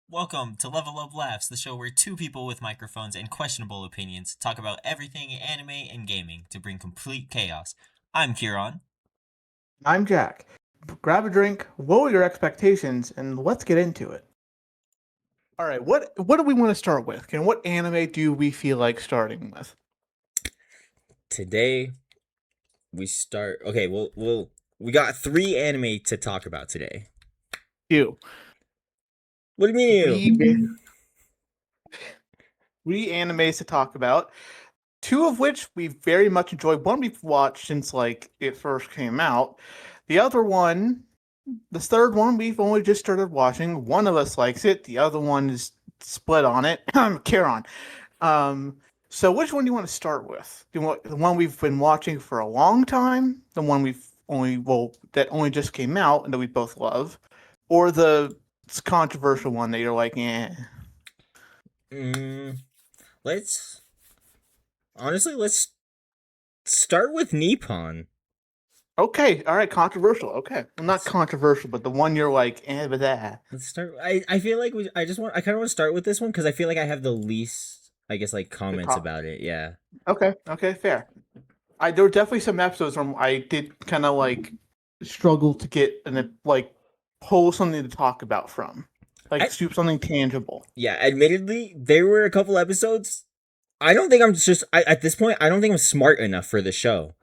Welcome to Level Up Laughs, the show where two people with microphones and questionable opinions talk about everything anime and gaming to bring complete chaos. I'm Kieran. I'm Jack. Grab a drink, lower your expectations, and let's get into it. All right, what do we want to start with? And what anime do we feel like starting with? Today we start. Okay, we got 3 anime to talk about today. You. What do you mean? Three animes to talk about. Two of which we very much enjoyed. One we've watched since like it first came out. The other one, the third one, we've only just started watching. One of us likes it. The other one is split on it. Kieran. So which one do you want to start with? Do you want the one we've been watching for a long time, the one that only just came out and that we both love, or the controversial one that you're like, eh? Let's start with Nippon. Okay, all right, controversial. Okay, well, not controversial, but the one you're like, eh, but that. Let's start. I feel like I kind of want to start with this one because I feel like I have the least, I guess, like comments about it. Yeah. Okay, fair. There were definitely some episodes where I did kind of like struggle to get like pull something to talk about from, like something tangible. Yeah, admittedly, there were a couple episodes. I don't think I'm just at this point. I don't think I'm smart enough for the show.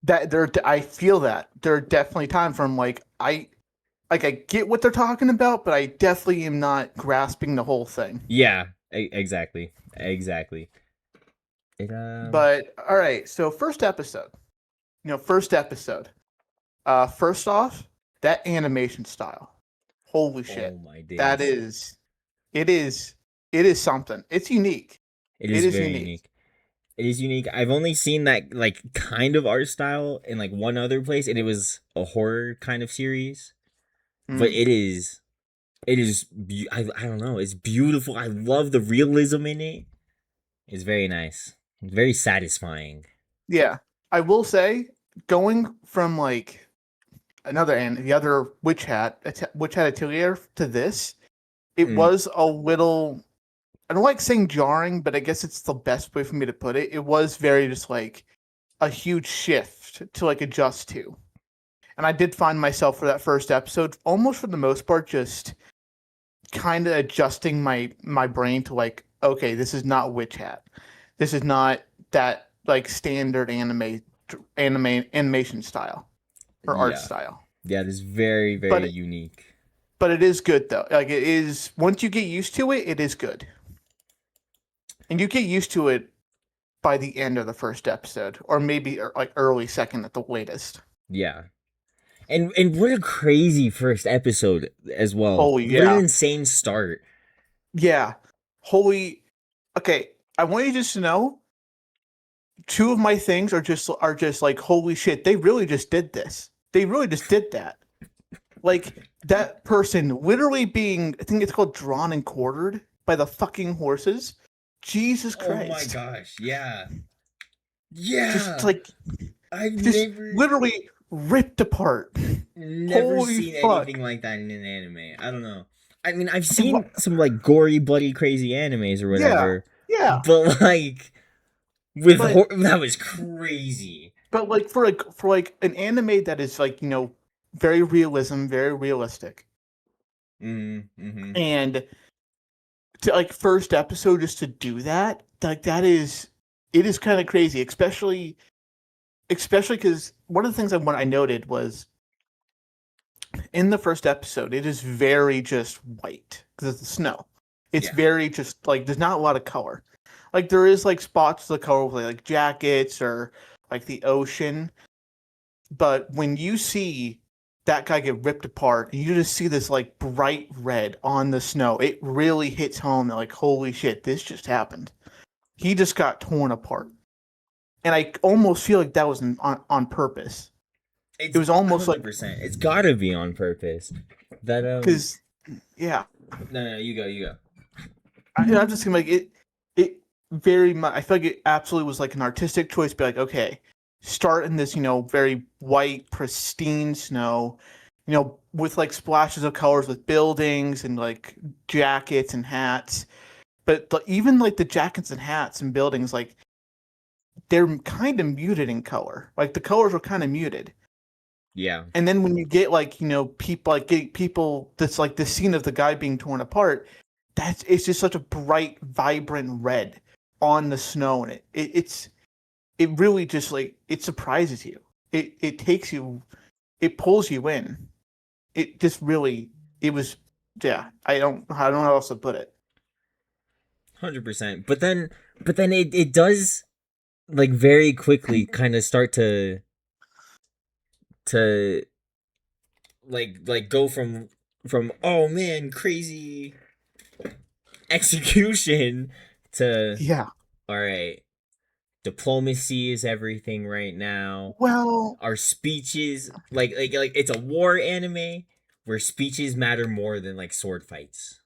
I feel that there are definitely times where I'm like I get what they're talking about, but I definitely am not grasping the whole thing. Yeah, exactly. But all right, so first episode. First off, that animation style. Holy shit. Oh my days. It is something. It's unique. It is very unique. It is unique. I've only seen that like kind of art style in like one other place, and it was a horror kind of series. But it is I don't know, it's beautiful. I love the realism in it. It's very nice. It's very satisfying. Yeah. I will say, going from like the other Witch Hat Atelier to this, it was a little, I don't like saying jarring, but I guess it's the best way for me to put it. It was very just like a huge shift to like adjust to. And I did find myself for that first episode, almost for the most part, just kind of adjusting my brain to like, okay, this is not Witch Hat. This is not that like standard animation style or art style. Yeah, it is very, very unique. But it is good though. Like it is, once you get used to it, it is good. And you get used to it by the end of the first episode, or maybe like early second at the latest. Yeah. And what a crazy first episode as well. Holy, yeah. What an insane start. Yeah. Okay, I want you just to know, two of my things are just like, holy shit, they really just did this. They really just did that. Like, that person literally being, I think it's called drawn and quartered by the fucking horses. Jesus Christ. Oh my gosh, yeah. Yeah. Just like, never literally ripped apart. Never seen anything like that in an anime. I don't know. I mean, I've seen some like gory, bloody, crazy animes or whatever. Yeah. But like that was crazy. But like for an anime that is like, very realistic. Mm-hmm. And to like first episode just to do that, like it is kind of crazy, especially because one of the things I noted was in the first episode, it is very just white because it's the snow. It's very just like there's not a lot of color. Like there is like spots of the color with like jackets or like the ocean, but when you see that guy get ripped apart and you just see this like bright red on the snow, it really hits home that like, holy shit, this just happened. He just got torn apart. And I almost feel like that was on purpose. It was almost 100%. Like it's gotta be on purpose. That because yeah. No, you go. I'm just gonna like it. It very much. I feel like it absolutely was like an artistic choice. Be like, okay, start in this very white, pristine snow. with like splashes of colors with buildings and like jackets and hats. But even like the jackets and hats and buildings, like they're kind of muted in color. Like the colors are kind of muted. Yeah. And then when you get like, people that's like the scene of the guy being torn apart, it's just such a bright, vibrant red on the snow, and it really just like it surprises you. It takes you, it pulls you in. It just really, it was, yeah. I don't know how else to put it. 100%. But then it does like very quickly kind of start to like go from oh man, crazy execution to Yeah. all right, diplomacy is everything right now. Well, Our speeches like it's a war anime where speeches matter more than like sword fights.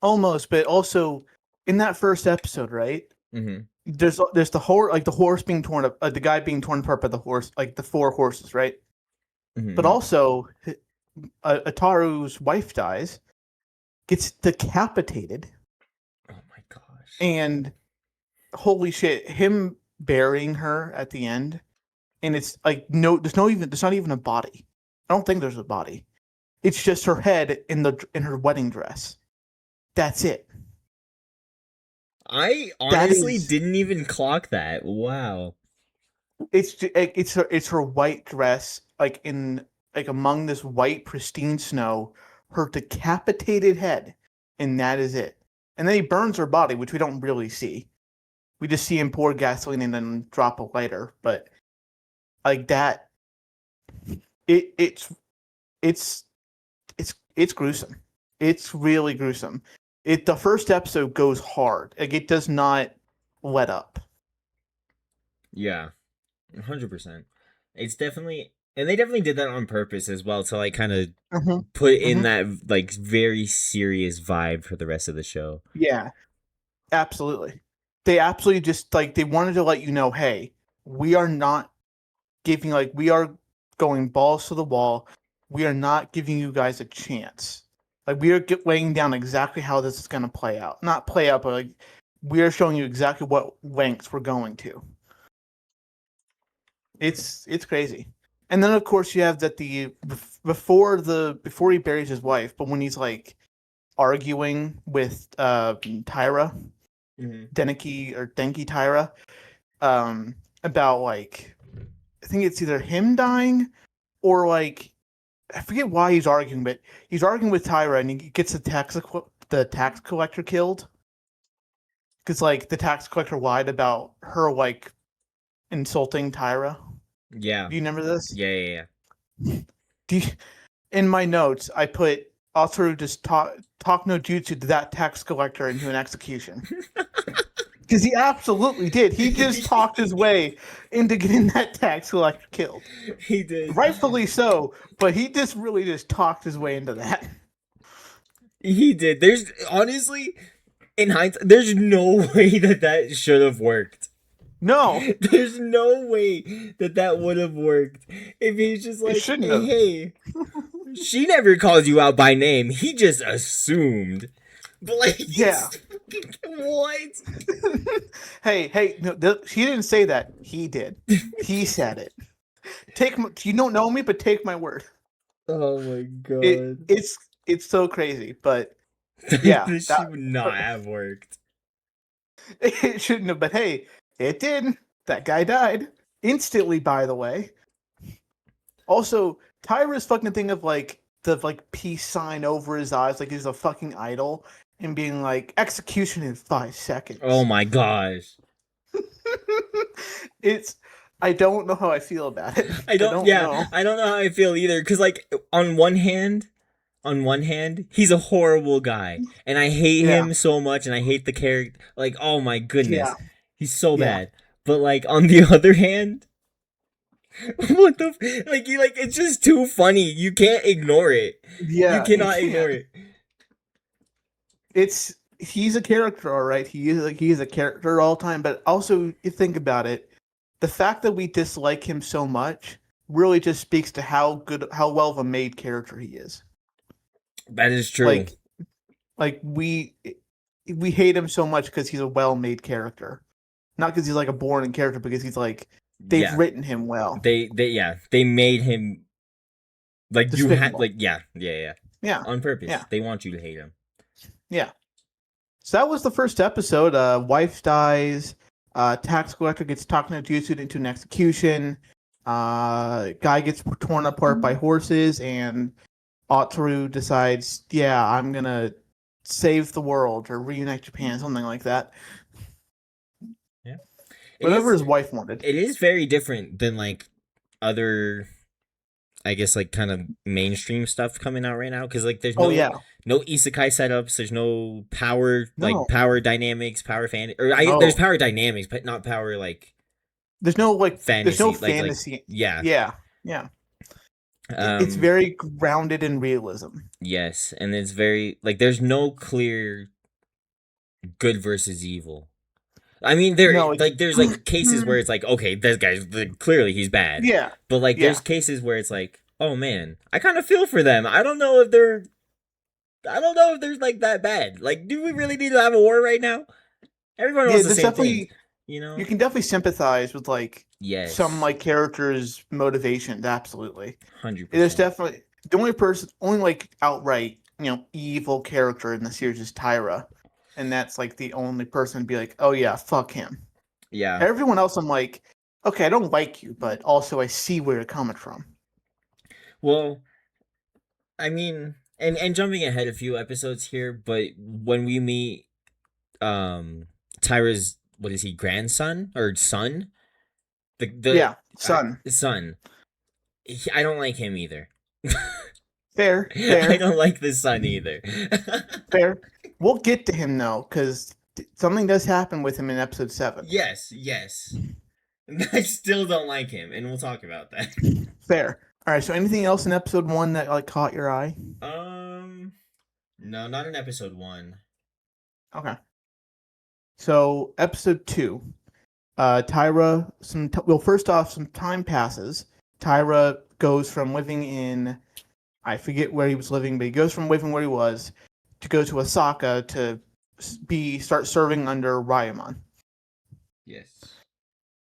almost, but also in that first episode, right? Mm-hmm. There's the horse being torn up, the guy being torn apart by the horse, like the four horses, right? Mm-hmm. But also, Ataru's wife dies, gets decapitated, Oh my gosh. and holy shit, him burying her at the end, and it's like there's not even a body. I don't think there's a body. It's just her head in her wedding dress. That's it. I honestly didn't even clock that. Wow. It's her white dress, like among this white pristine snow, her decapitated head, and that is it. And then he burns her body, which we don't really see. We just see him pour gasoline and then drop a lighter. But like that, it's gruesome. It's really gruesome. The first episode goes hard. Like it does not let up. Yeah. 100%. It's definitely, and they definitely did that on purpose as well to like kind of put in that like very serious vibe for the rest of the show. Yeah, absolutely. They absolutely just like they wanted to let you know, hey, we are not giving we are going balls to the wall. We are not giving you guys a chance. Like we are laying down exactly how this is going to play out. Not play out, but like we are showing you exactly what lengths we're going to. It's crazy. And then of course you have that before he buries his wife, but when he's like arguing with Tyra, Denki Tyra, about like I think it's either him dying or like I forget why he's arguing, but he's arguing with Tyra and he gets the tax collector killed because like the tax collector lied about her like insulting Tyra. Yeah. Do you remember this? Yeah. In my notes, I put Ataru just talk no jutsu to that tax collector into an execution. Because he absolutely did. He just talked his way into getting that tax collector killed. He did. Rightfully so, but he just really just talked his way into that. He did. There's honestly, in hindsight, there's no way that should have worked. No. There's no way that would have worked. If he's just like, hey, she never called you out by name. He just assumed. But like, yeah. What? hey, no, he didn't say that. He did. He said it. You don't know me, but take my word. Oh my god. It's so crazy, but yeah. This should not have worked. It shouldn't have, but hey, it did. That guy died. Instantly, by the way. Also, Tyra's fucking thing of like the like peace sign over his eyes, like he's a fucking idol, and being like execution in 5 seconds. Oh my gosh. I don't know how I feel about it. I don't know how I feel either. Cause like on one hand, he's a horrible guy. And I hate him so much and I hate the character. Like, oh my goodness. Yeah. He's so bad. But like on the other hand, what the it's just too funny. You can't ignore it. Yeah. You cannot ignore it. He's a character, all right. He's a character all time, but also you think about it, the fact that we dislike him so much really just speaks to how well of a made character he is. That is true. Like we hate him so much because he's a well-made character, not because he's like a boring character, because he's like they've Yeah. written him well. They made him like you had Despicable. like yeah Yeah, on purpose. yeah, They want you to hate him. yeah. So that was the first episode. Wife dies. Tax collector gets talking to Jutsu into an execution. Guy gets torn apart by horses, and Ataru decides, yeah, I'm gonna save the world or reunite Japan, something like that. Yeah. Whatever his wife wanted. It is very different than like other, I guess, like kind of mainstream stuff coming out right now, because like there's no isekai setups, there's no power like power dynamics, power fan there's power dynamics but not power like there's no like fantasy, there's no fantasy. Yeah. It's very grounded in realism. Yes, and it's very like there's no clear good versus evil. I mean, there's like cases where it's like, okay, this guy's clearly he's bad. Yeah. But like, there's cases where it's like, oh man, I kind of feel for them. I don't know if they're like that bad. Like, do we really need to have a war right now? Everyone wants the same thing. You know, you can definitely sympathize with like some like characters' motivations. Absolutely, 100%. There's definitely the only like outright evil character in the series is Tyra. And that's like the only person to be like, oh yeah, fuck him. Yeah. Everyone else, I'm like, okay, I don't like you, but also I see where you're coming from. Well, I mean, and jumping ahead a few episodes here, but when we meet Tyra's, what is he, grandson or son? Son. Son. I don't like him either. Fair. I don't like the son either. Fair. We'll get to him though, because something does happen with him in episode 7. Yes. I still don't like him, and we'll talk about that. Fair. All right. So, anything else in episode 1 that like caught your eye? No, not in episode 1. Okay. So, episode 2, Tyra. First off, some time passes. Tyra goes from living in, I forget where he was living, but he goes from living where he was to go to Osaka to start serving under Ryamon. Yes.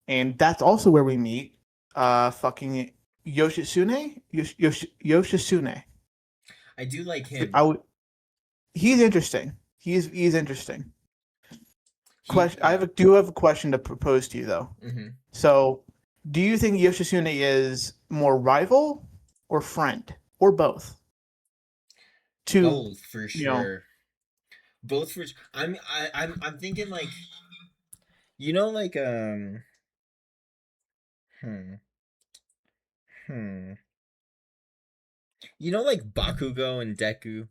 And that's also where we meet fucking Yoshitsune? Yoshitsune. I do like him. He's interesting. He's interesting. I do have a question to propose to you though. Mm-hmm. So, do you think Yoshitsune is more rival or friend or both? Both for sure. Both for. I'm thinking like, you know, like you know, like Bakugo and Deku.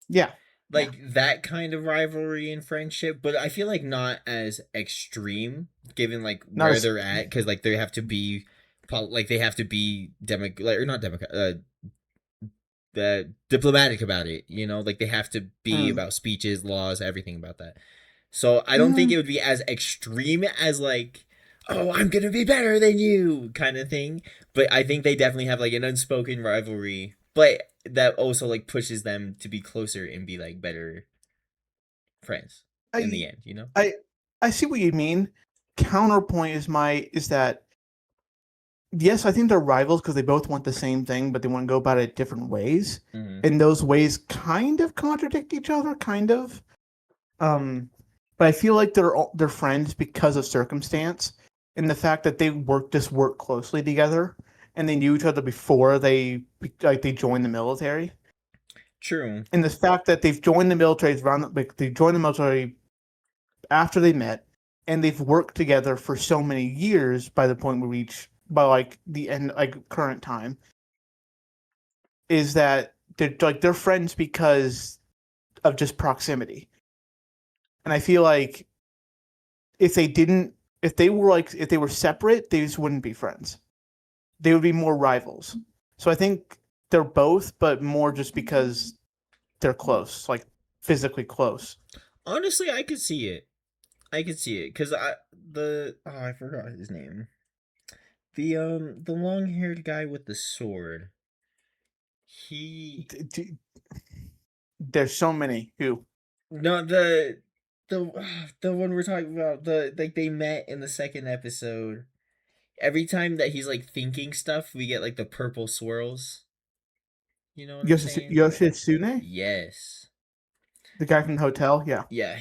Yeah. That kind of rivalry and friendship, but I feel like not as extreme given like where they're at, because like they have to be diplomatic about it, you know, like they have to be about speeches, laws, everything about that. So I don't think it would be as extreme as like, oh, I'm gonna be better than you kind of thing, but I think they definitely have like an unspoken rivalry, but that also like pushes them to be closer and be like better friends in the end, you know. I see what you mean. Counterpoint is that yes, I think they're rivals because they both want the same thing, but they want to go about it different ways. Mm-hmm. And those ways kind of contradict each other, kind of. But I feel like they're friends because of circumstance and the fact that they work closely together, and they knew each other before they joined the military. True. And the fact that they've joined the military they joined the military after they met, and they've worked together for so many years by the point we reach by like the end, like current time, is that they're friends because of just proximity. And I feel like if they were separate, they just wouldn't be friends. They would be more rivals. So I think they're both, but more just because they're close, like physically close. Honestly, I could see it. Because I forgot his name. the long haired guy with the sword. He There's so many who. no the the one we're talking about, the like they met in the second episode. Every time that he's like thinking stuff, we get like the purple swirls. You know what I'm saying? Yoshitsune? Yes. The guy from the hotel? Yeah. Yeah,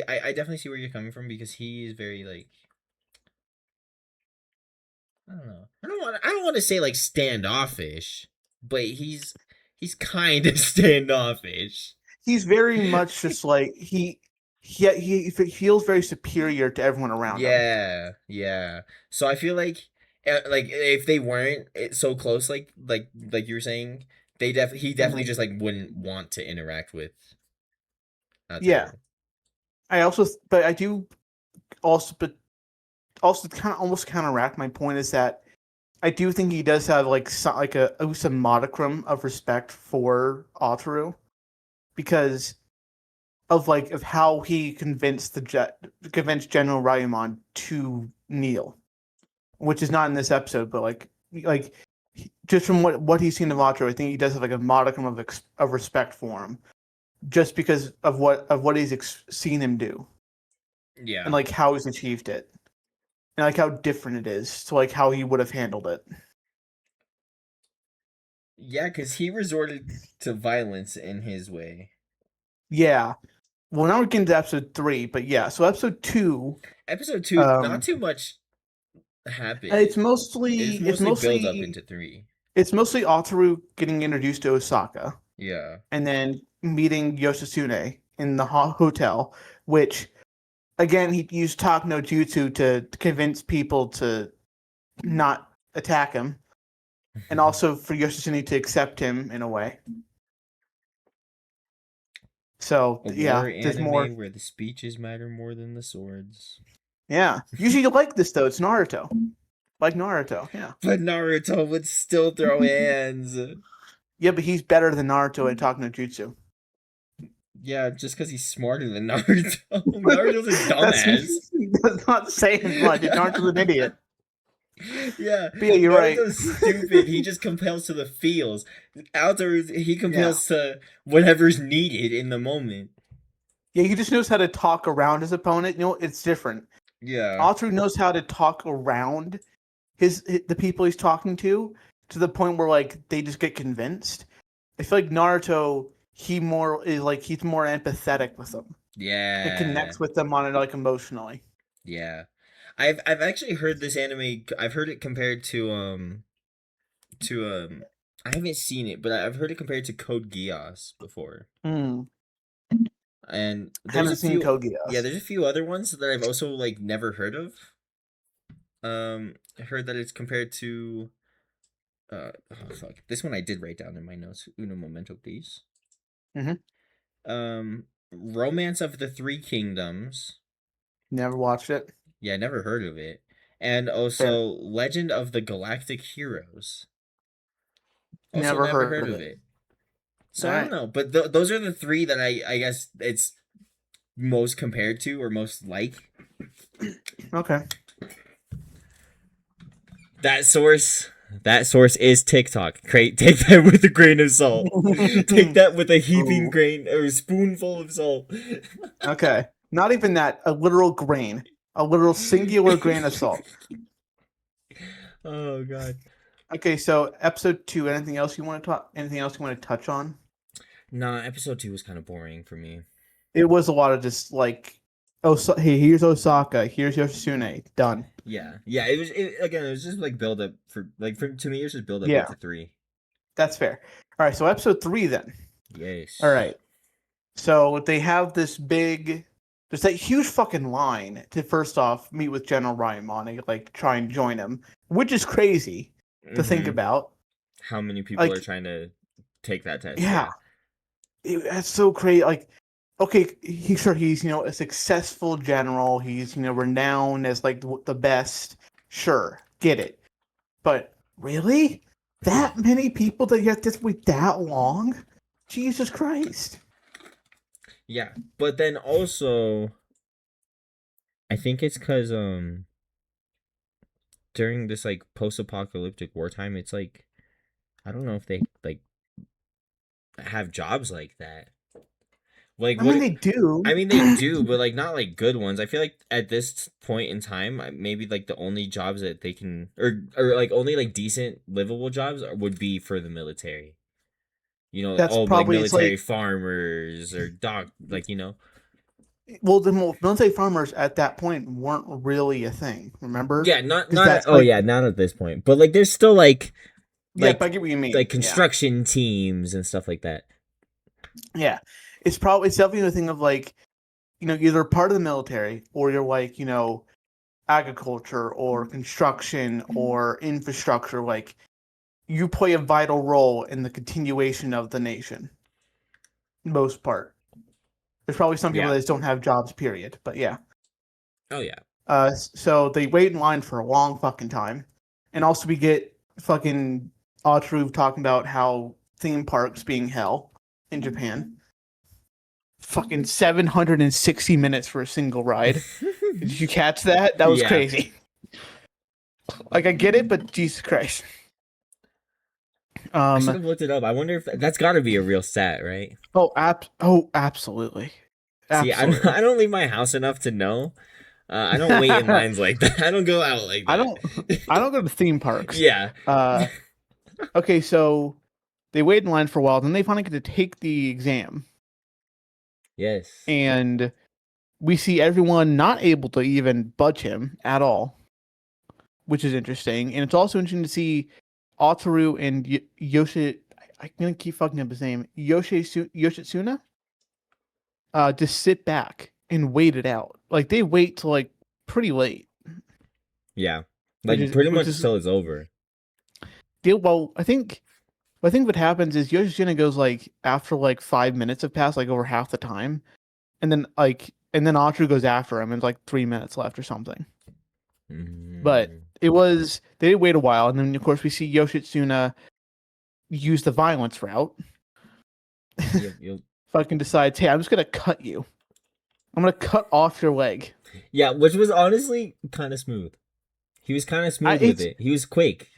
I definitely see where you're coming from because he is very like I don't know. I don't want to say like standoffish, but he's kind of standoffish. He's very much just like he feels very superior to everyone around him. Yeah. So I feel like if they weren't so close like you were saying, he definitely Mhm. just like wouldn't want to interact with Yeah. Ataru. But I do also kind of almost counteract my point is that I do think he does have like some modicum of respect for Ataru because of how he convinced General Ryumon to kneel, which is not in this episode, but just from what he's seen of Ataru, I think he does have like a modicum of respect for him, just because of what he's seen him do Yeah. and like how he's achieved it. And like how different it is to like how he would have handled it. Yeah, because he resorted to violence in his way. Yeah. Well, now we're getting to episode 3, but yeah. So episode 2. Episode 2, not too much happened. It's mostly build up into 3. It's mostly Ataru getting introduced to Osaka. Yeah. And then meeting Yoshitsune in the hotel, which again he used talk no jutsu to convince people to not attack him, and also for Yoshitsune to accept him in a way. So there's more where the speeches matter more than the swords. Yeah, usually you like this though. It's Naruto, like Naruto. Yeah, but Naruto would still throw hands. Yeah, but he's better than Naruto at talk no jutsu. Yeah, just because he's smarter than Naruto. Naruto's a dumbass. That's not saying much. Naruto's an idiot. Yeah, but yeah, you're Naruto's right. Stupid. He just compels to the feels. Outdoors, he compels to whatever's needed in the moment. Yeah, he just knows how to talk around his opponent. You know, it's different. Yeah, Ataru knows how to talk around the people he's talking to the point where like they just get convinced. I feel like Naruto, he's more empathetic with them. Yeah, it connects with them on it like emotionally. Yeah, I've actually heard this anime. I've heard it compared to I haven't seen it, but I've heard it compared to Code Geass before. And I haven't seen Code Geass. Yeah, there's a few other ones that I've also like never heard of. I heard that it's compared to this one I did write down in my notes. Uno momento, please. Romance of the Three Kingdoms. Never watched it. Yeah, never heard of it. And also Legend of the Galactic Heroes. Also never heard of it. So I don't know, but those are the 3 that I guess it's most compared to or most like. Okay. That source is TikTok. Take that with a grain of salt. Take that with a heaping grain or a spoonful of salt. Okay. Not even that, a literal grain. A literal singular grain of salt. Oh god. Okay, so episode 2, anything else you want to touch on? Nah, episode 2 was kind of boring for me. It was a lot of just like, hey, here's Osaka, here's Yoshitsune, done. Yeah. It was just like build up to me it was just build up to 3. That's fair. All right, so episode 3 then. Yes. All right. So they have there's that huge fucking line to first off meet with General Ryumon and like try and join him, which is crazy to think about. How many people are trying to take that test? Yeah. That's so crazy. Like, okay, he's a successful general. He's renowned as like the best. Sure, get it. But really, that many people that you have to wait that long? Jesus Christ. Yeah, but then also, I think it's because during this like post-apocalyptic wartime, it's like I don't know if they like have jobs like that. Like I what? mean, they do. I mean, they do, but like not like good ones. I feel like at this point in time, maybe like the only jobs that they can, or like only like decent livable jobs would be for the military. You know, That's all like probably it's military like farmers or like well, the military farmers at that point weren't really a thing. Remember? yeah, Because that's oh like yeah, not at this point, but like there's still like yeah, but I get what you mean. construction teams and stuff like that. Yeah, it's probably it's definitely a thing of like either part of the military or you're like agriculture or construction or infrastructure. Like you play a vital role in the continuation of the nation. Most part. There's probably some people Yeah. that just don't have jobs, period. But yeah. Oh yeah. So they wait in line for a long fucking time. And also we get fucking Autru talking about how theme parks being hell in Japan. Fucking 760 minutes for a single ride. Did you catch that? That was Yeah. crazy. Like I get it, but Jesus Christ. I should have looked it up. I wonder if that's got to be a real stat, right? Oh, absolutely. See, Absolutely. I don't leave my house enough to know. I don't wait in lines like that. I don't go out like that. I don't go to theme parks. Yeah. Okay, so they wait in line for a while, then they finally get to take the exam. Yes. And we see everyone not able to even budge him at all, which is interesting. And it's also interesting to see Ataru and Yoshi. I'm gonna keep fucking up his name. Yoshitsuna. Just sit back and wait it out. Like they wait till like pretty late. Yeah. Like pretty much till it's over. Well, I think what happens is Yoshitsuna goes like after like 5 minutes have passed, like over half the time, and then Ataru goes after him, and it's like 3 minutes left or something. But they did wait a while, and then of course we see Yoshitsuna use the violence route. Yep. Fucking decides, hey, I'm just gonna cut you. I'm gonna cut off your leg. Yeah, which was honestly kind of smooth. He was kind of smooth with it. He was quick.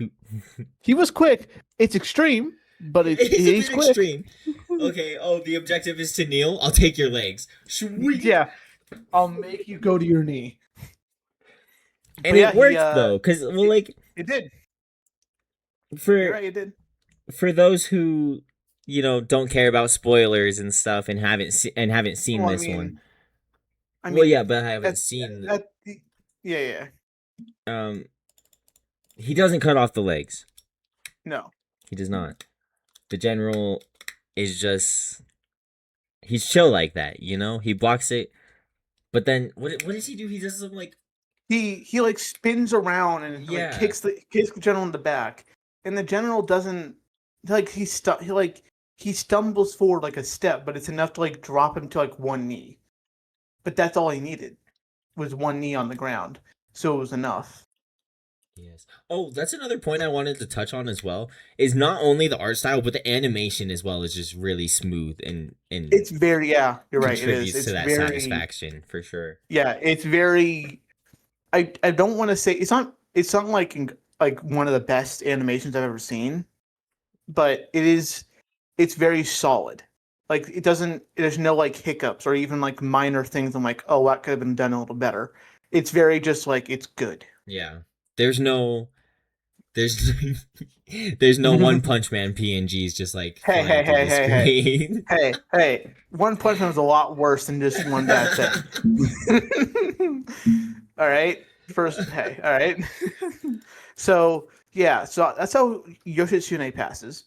He was quick. It's extreme, but he's quick. Extreme. Okay. Oh, the objective is to kneel. I'll take your legs. Sweet. Yeah, I'll make you go to your knee. And it worked though, because it did. You're right, it did. For those who don't care about spoilers and stuff and haven't seen this one. I mean, well, yeah, but I haven't seen. Yeah. He doesn't cut off the legs. No, he does not. The general is just he's chill like that, He blocks it, but then what does he do? He does something like he like spins around and like, kicks the general in the back, and the general doesn't he stumbles forward like a step, but it's enough to like drop him to like one knee. But that's all he needed was one knee on the ground, so it was enough. Yes. Oh, that's another point I wanted to touch on as well. Is not only the art style, but the animation as well is just really smooth and it's very you're right. It is. It's to that very, satisfaction for sure. Yeah, it's very. I don't want to say it's not like one of the best animations I've ever seen, but it's very solid. Like there's no like hiccups or even like minor things. I'm like, oh, that could have been done a little better. It's very just like it's good. Yeah. There's no One Punch Man PNGs just like hey. One Punch Man was a lot worse than just one bad thing. All right. First, hey, all right. So that's how Yoshitsune passes.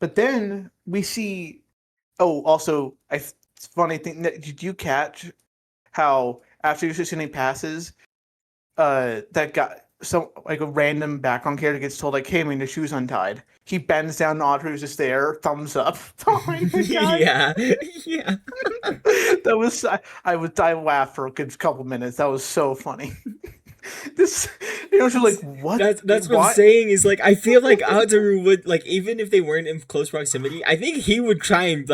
But then we see. Oh, also, it's funny thing. Did you catch how after Yoshitsune passes, that guy, like a random background character gets told like, "Hey, man, your shoe's untied." He bends down, and Audrey's just there, thumbs up. Yeah. That was I laughed for a good couple minutes. That was so funny. This, was like, what? That's what I'm saying is like I feel like Aotaru would like even if they weren't in close proximity, I think he would try and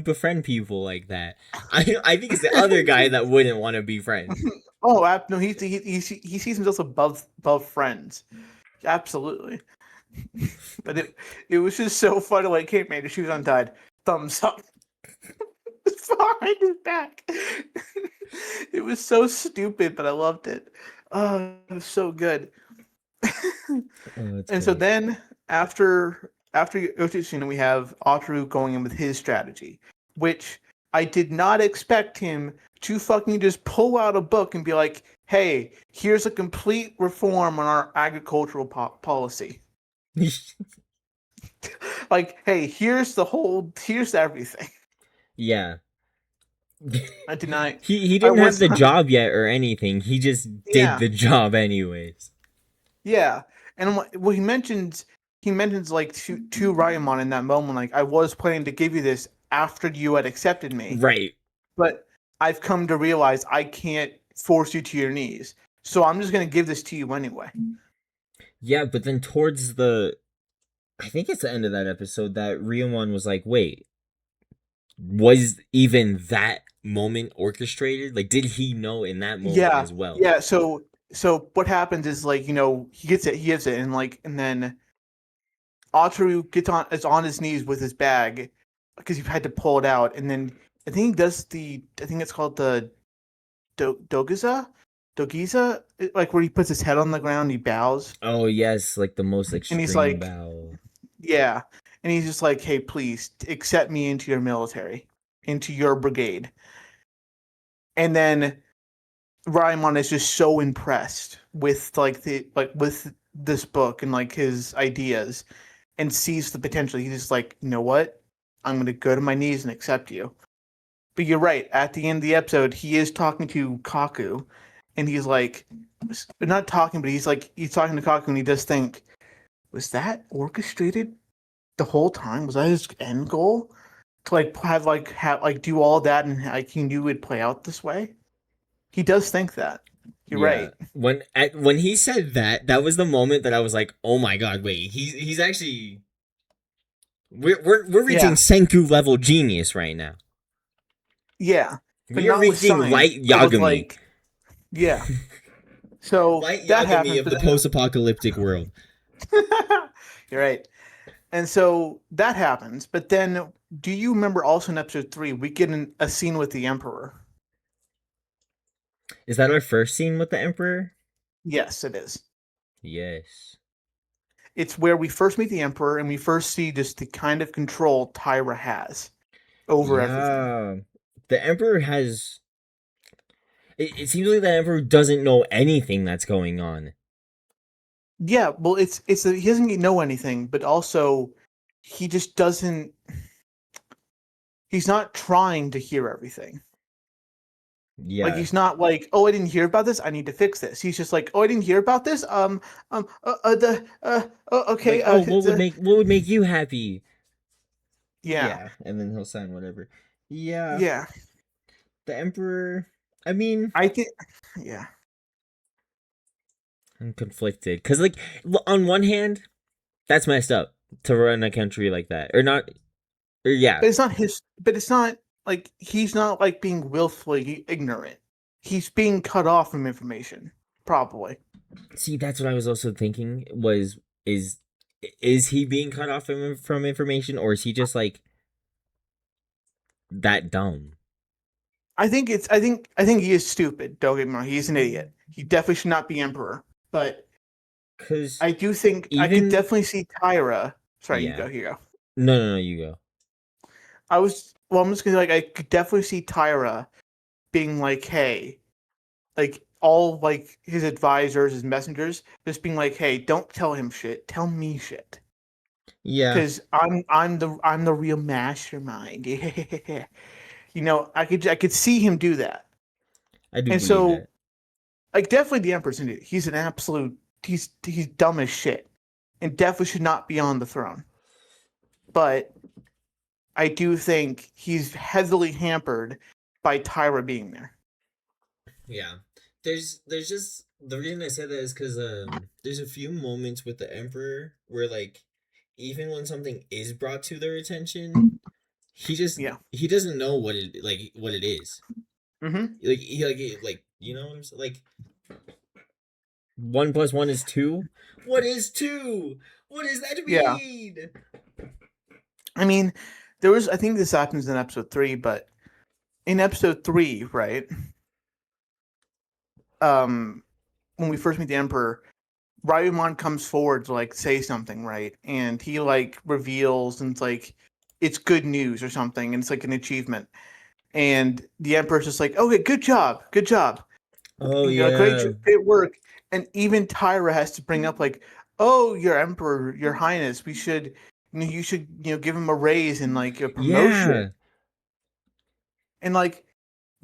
befriend people like that. I think it's the other guy that wouldn't want to be friends. Oh, no, he sees himself above friends. Absolutely. But it was just so funny. Like, hey man, your shoes untied. Thumbs up. It's behind his back. It was so stupid, but I loved it. Oh, it was so good. Oh, that's And so great. then after Yoshitsuna, we have Ataru going in with his strategy, which I did not expect him to fucking just pull out a book and be like, "Hey, here's a complete reform on our agricultural policy." Like, "Hey, here's everything." Yeah. I did not. He I didn't have was the not. job yet or anything. He just did Yeah, the job anyways. yeah. And well, he mentions like to Ryamon in that moment, like, I was planning to give you this after you had accepted me, Right. but I've come to realize I can't force you to your knees. So I'm just gonna give this to you anyway. Yeah, but then towards the I think it's the end of that episode that Ryomon was like, wait, was even that moment orchestrated? Like, did he know in that moment Yeah, as well? yeah. So what happens is, like, he gives it, and then Ataru is on his knees with his bag because you've had to pull it out, and then I think he does I think it's called the Dogiza, like where he puts his head on the ground, he bows, Oh, yes, like the most and he's extreme like, bow. yeah, and he's just like, hey, please accept me into your military, into your brigade. And then Raimon is just so impressed with with this book and like his ideas, and sees the potential. He's just like, you know what? I'm gonna go to my knees and accept you. But you're right. At the end of the episode, he is talking to Kaku, and he's like, not talking, but he's talking to Kaku, and he does think, was that orchestrated the whole time? Was that his end goal? To have do all that, and like he knew it'd play out this way? He does think that. You're Yeah. right. When he said that, that was the moment that I was like, "Oh my god, wait. He's actually we're reaching Yeah. Senku level genius right now. Yeah. But We are not with reaching science, light but with Yagami. like, yeah. So Light that Yagami happens, of but the post-apocalyptic world. you're right. And so that happens, but then do you remember also in episode 3 we get a scene with the Emperor? Is that our first scene with the Emperor? Yes, it is. Yes. It's where we first meet the Emperor and we first see just the kind of control Tyra has over everything. Yeah. The Emperor has it seems like the Emperor doesn't know anything that's going on. Yeah, well, he doesn't know anything, but also he just doesn't. He's not trying to hear everything. Like, Yeah. he's not like, oh, I didn't hear about this, I need to fix this. He's just like, oh, I didn't hear about this. Okay, Like, oh, what would make you happy? yeah, Yeah, and then he'll sign whatever. Yeah, yeah. the Emperor. I mean, I think, yeah. I'm conflicted because, like, on one hand, that's messed up to run a country like that, or not, or yeah. But it's not his. But it's not like he's not like being willfully ignorant. He's being cut off from information, probably. See, that's what I was also thinking. Is is he being cut off from information, or is he just like that dumb? I think he is stupid. Don't get me wrong. He's an idiot. He definitely should not be emperor. But Because I do think I could even definitely see Tyra. Sorry, you yeah, go. Here you go. no, you go. I'm just gonna, like, I could definitely see Tyra being like, hey, like all like his advisors, his messengers, just being like, hey, don't tell him shit. Tell me shit. Yeah, Because I'm the real mastermind. I could see him do that. I do And believe so, that. like, definitely the Emperor's an idiot. He's an absolute. He's dumb as shit, and definitely should not be on the throne. But I do think he's heavily hampered by Tyra being there. Yeah. There's just the reason I said that is because there's a few moments with the Emperor where, like, even when something is brought to their attention, Yeah. he doesn't know what it is. Mm-hmm. Like You know what I'm saying? Like 1 + 1 is 2. What is 2? What does that Yeah. mean? I mean, I think this happens in episode 3, but in episode 3, right? When we first meet the Emperor, Ryumon comes forward to like say something, right? And he like reveals and it's like it's good news or something, and it's like an achievement. And the Emperor's just like, okay, good job, good job. Oh You know, great, yeah. great work. And even Tyra has to bring up like, oh, your Emperor, your Highness, you should, give him a raise and like a promotion. Yeah. And like,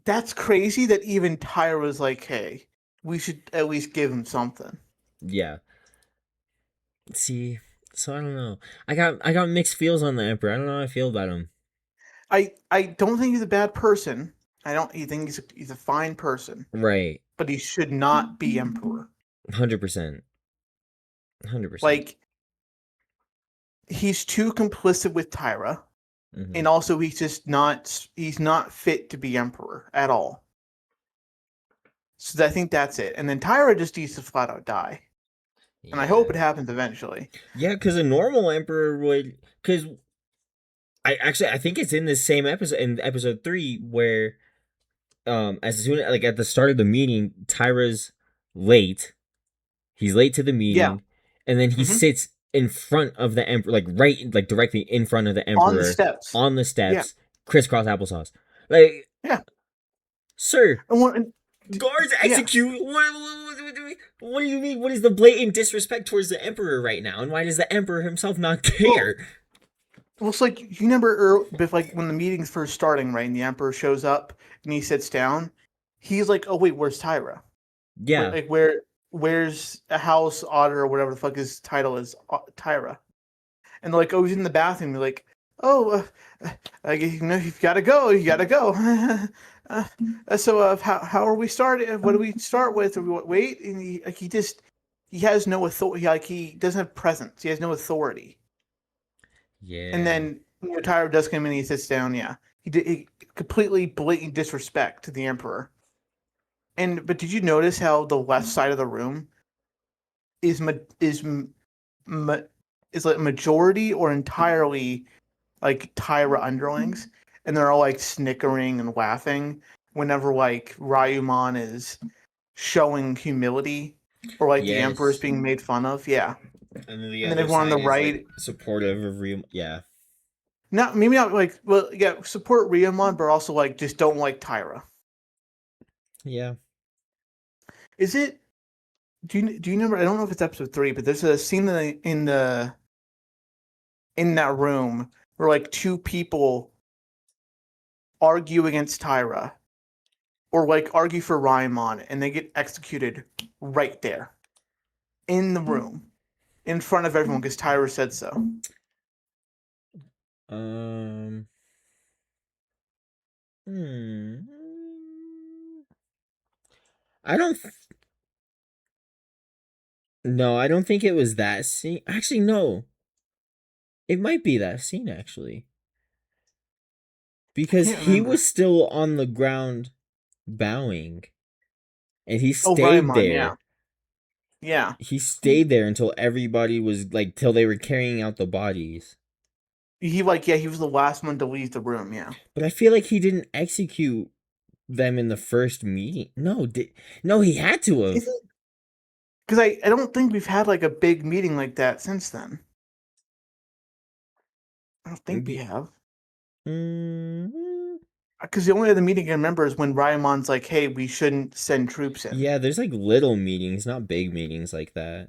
that's crazy that even Tyra was like, hey, we should at least give him something. Yeah. See, so I don't know. I got mixed feels on the Emperor. I don't know how I feel about him. I don't think he's a bad person. I don't. You think he's a fine person, Right. but he should not be Emperor. 100%. 100%. Like, he's too complicit with Tyra. Mm-hmm. And also he's not fit to be emperor at all. So I think that's it. And then Tyra just needs to flat out die. And I hope it happens eventually. Yeah, because a normal emperor would. Because I think it's in this same episode, in episode 3, where as soon like at the start of the meeting, Tyra's late. He's late to the Yeah. meeting, and then he Mhm. sits in front of the emperor, like directly in front of the On the emperor, steps. on the Yeah. steps, crisscross applesauce. Like, Yeah. sir, And guards yeah. execute. What do you mean? What is the blatant disrespect towards the emperor right now, and why does the emperor himself not care? Well, it's like, you remember like when the meeting's first starting, right? And the emperor shows up and he sits down. He's like, "Oh wait, where's Tyra? Yeah, Like where's a house otter or whatever the fuck his title is, Tyra?" And they're like, "Oh, he's in the bathroom." You're like, "Oh, you've got to go. You got to go." So how are we starting? What do we start with? Or wait, and he has no authority. Like, he doesn't have presence. He has no authority. yeah, And then when Tyra does come in, he sits down. Yeah, he completely blatant disrespect to the Emperor. But did you notice how the left side of the room is like majority or entirely like Tyra underlings, and they're all like snickering and laughing whenever like Ryumon is showing humility or like the Emperor is yes. being made fun of. Yeah, And then the and then other everyone on the side is like right, supportive of Real. Yeah, maybe not like, well, yeah, support Ryumon, but also like just don't like Tyra. yeah. Is it? Do you remember? I don't know if it's episode 3, but there's a scene in that room where like two people argue against Tyra or like argue for Ryamon, and they get executed right there in the room in front of everyone because Tyra said so. Um. Hmm. I don't. No, I don't think it was that scene. Actually, no. It might be that scene actually, I because can't he remember. was still on the ground bowing, and he Oh, stayed Ryamon, yeah, there. yeah. He stayed there until everybody was like, till they were carrying out the bodies. He he was the last one to leave the room. Yeah, But I feel like he didn't execute them in the first meeting. No, he had to have. because I don't think we've had like a big meeting like that since then. I don't think we have. Mm, Because the only other meeting I remember is when Ryamon's like, "Hey, we shouldn't send troops in." yeah, there's like little meetings, not big meetings like that.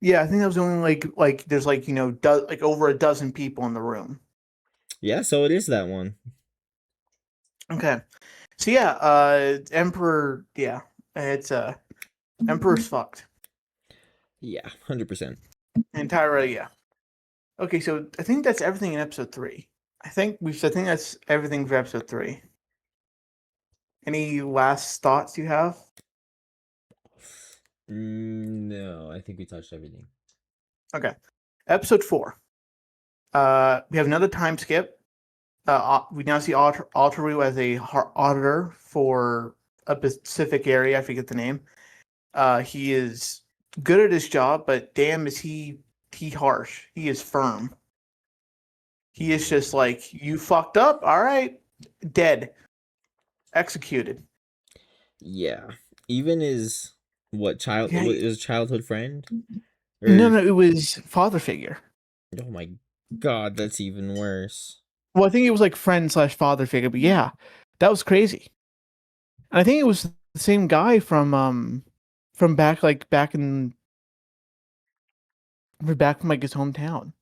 Yeah, I think that was the only like there's like like over a dozen people in the room. Yeah, so it is that one. Okay, so yeah, Emperor, yeah, it's Emperor's fucked, Yeah, 100%. and Tyra, yeah. Okay, so I think that's everything in episode 3. I think that's everything for episode 3. Any last thoughts you have? No, I think we touched everything. Okay, episode 4. We have another time skip. We now see Altaru as a auditor for a specific area. I forget the name. He is good at his job, but damn, is he harsh. He is firm. He is just like, you fucked up. All right, dead, executed. Yeah. Even his Yeah, his childhood friend? Or, no, it was father figure. oh my god, that's even worse. Well, I think it was like friend / father figure, but yeah, that was crazy. And I think it was the same guy from back from like his hometown.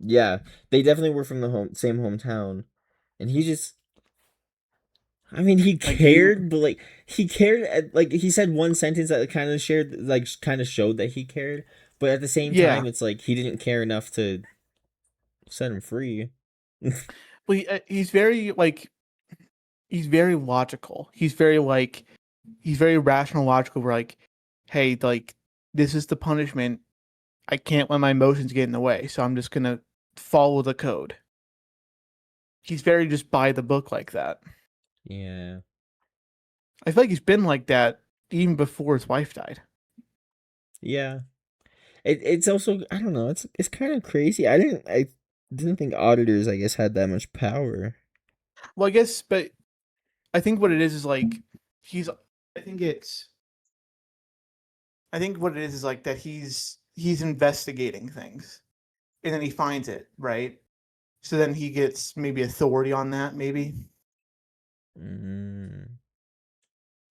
Yeah, they definitely were from the same hometown. And he just, I mean, he Like you, cared, but like he cared like he said one sentence that kind of showed that he cared, but at the same yeah. time it's like he didn't care enough to set him free. Well, he's very like he's very logical. He's very rational, logical. We're like, hey, like this is the punishment. I can't let my emotions get in the way, so I'm just gonna follow the code. He's very just by the book like that. Yeah. I feel like he's been like that even before his wife died. Yeah. It's also, I don't know, it's kind of crazy. I didn't think auditors, I guess, had that much power. Well, I guess, but I think what it is like he's. I think it's. I think what it is like that he's investigating things, and then he finds it, right. So then he gets maybe authority on that, maybe. Mm,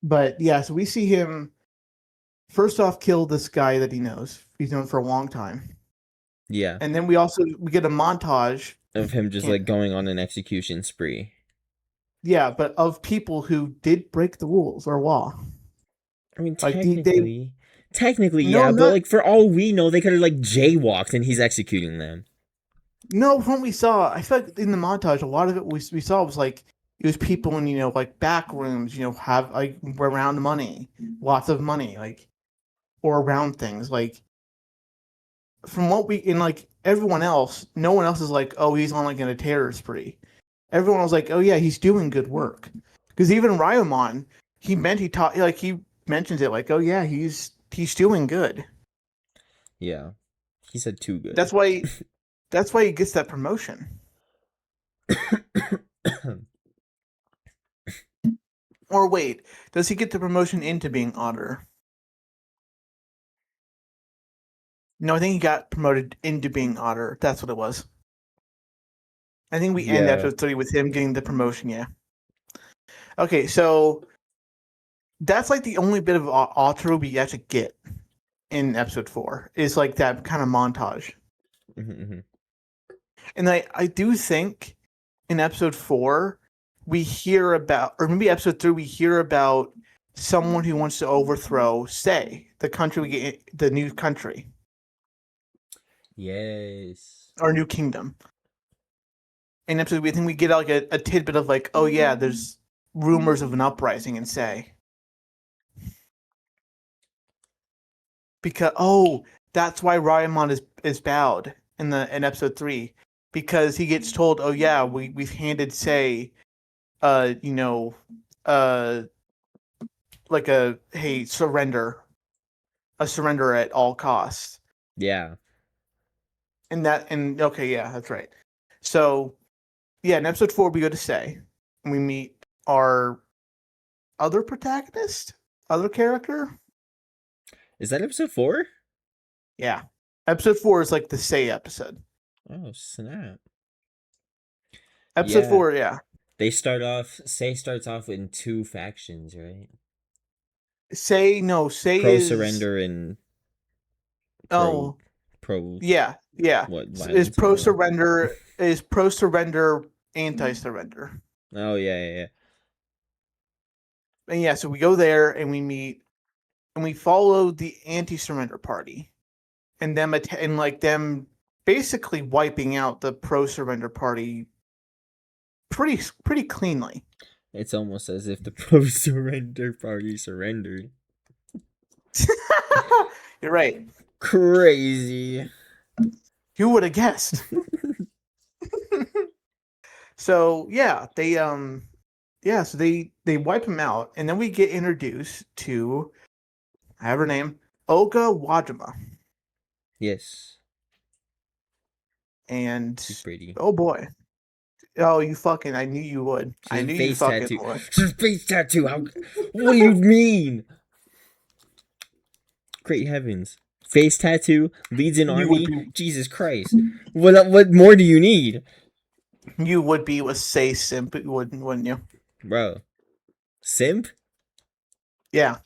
But yeah, so we see him first off kill this guy that he knows. He's known for a long time. yeah. And then we get a montage. Of him just Can't, like going on an execution spree. yeah, but of people who did break the rules or law. I mean, Like technically, no, yeah, but not like for all we know, they could have like jaywalked and he's executing them. no. From what we saw, I feel like in the montage, a lot of it we saw was like it was people in like back rooms, have like around money, lots of money, like or around things like. From what we in like everyone else, no one else is like, oh, he's on like in a terror spree. Everyone was like, oh yeah, he's doing good work. Because even Ryomon, he mentions it like, oh yeah, he's doing good. Yeah. He said too good. That's why he gets that promotion. Or wait, does he get the promotion into being auditor? No, I think he got promoted into being auditor. That's what it was. I think we end Yeah. episode 3 with him getting the promotion, yeah. Okay, so that's like the only bit of outro we actually get in episode 4 is like that kind of montage. Mm-hmm. And I do think in episode 4 we hear about, or maybe episode 3 we hear about someone who wants to overthrow, say, the new country. Yes. Or new kingdom. In episode, we think we get like a tidbit of like, oh yeah, there's rumors of an uprising in Say. Because that's why Ryamon is bowed in episode 3, because he gets told, oh yeah, we've handed Say, like surrender at all costs. Yeah. And okay, yeah, that's right. So yeah, in episode 4 we go to Say, and we meet our other protagonist, other character. Is that episode 4? Yeah. Episode 4 is like the Say episode. Oh, snap. Episode Yeah. 4, yeah. Say starts off in 2 factions, right? Say Pro is surrender and pro. Yeah. What, Is violence? pro surrender anti-surrender. Oh yeah. And yeah, so we go there and we meet and we follow the anti-surrender party and them basically wiping out the pro surrender party pretty cleanly. It's almost as if the pro surrender party surrendered. You're right. Crazy. Who would have guessed? So yeah, they yeah, so they wipe him out, and then we get introduced to, I have her name, Oga Wajima. Yes. And She's pretty. oh boy. Oh, you fucking, I knew you would. She I has a knew you face fucking tattoo. would. She has a face tattoo. How? What do you mean? Great heavens! Face tattoo leads an You would army. be, Jesus Christ! What more do you need, you would be with say simp, wouldn't you? bro? Simp? Yeah.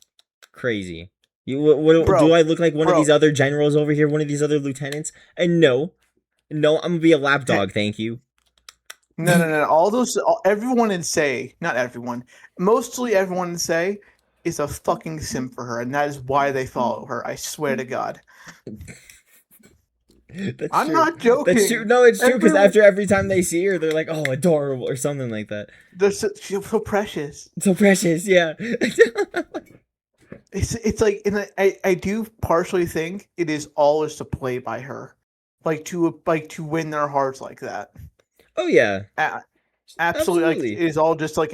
Crazy. What do Bro, I look like one of bro. these other generals over here? One of these other lieutenants? And no, I'm gonna be a lapdog. Thank you. No. Everyone in say, not everyone, mostly everyone in say is a fucking simp for her, and that is why they follow her. I swear to God. That's I'm true. not joking. That's true. No, it's true because Everyone, after every time they see her, they're like, "Oh, adorable" or something like that. she's so precious. So precious, yeah. It's like, and I do partially think it is all just a play by her, like to win their hearts like that. Oh yeah, Absolutely, like absolutely, it is all just like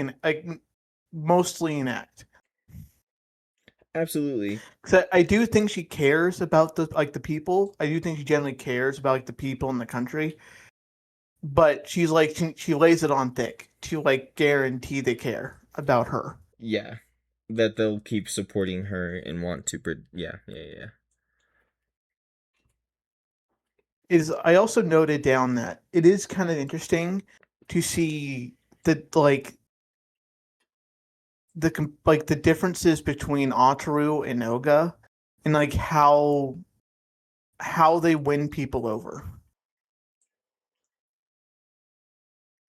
mostly an act. absolutely. Because I do think she cares about the people. I do think she generally cares about like the people in the country. But she's like she lays it on thick to like guarantee they care about her. Yeah, that they'll keep supporting her and want to. Yeah. I also noted down that it is kind of interesting to see the differences between Ataru and Oga, and like how they win people over.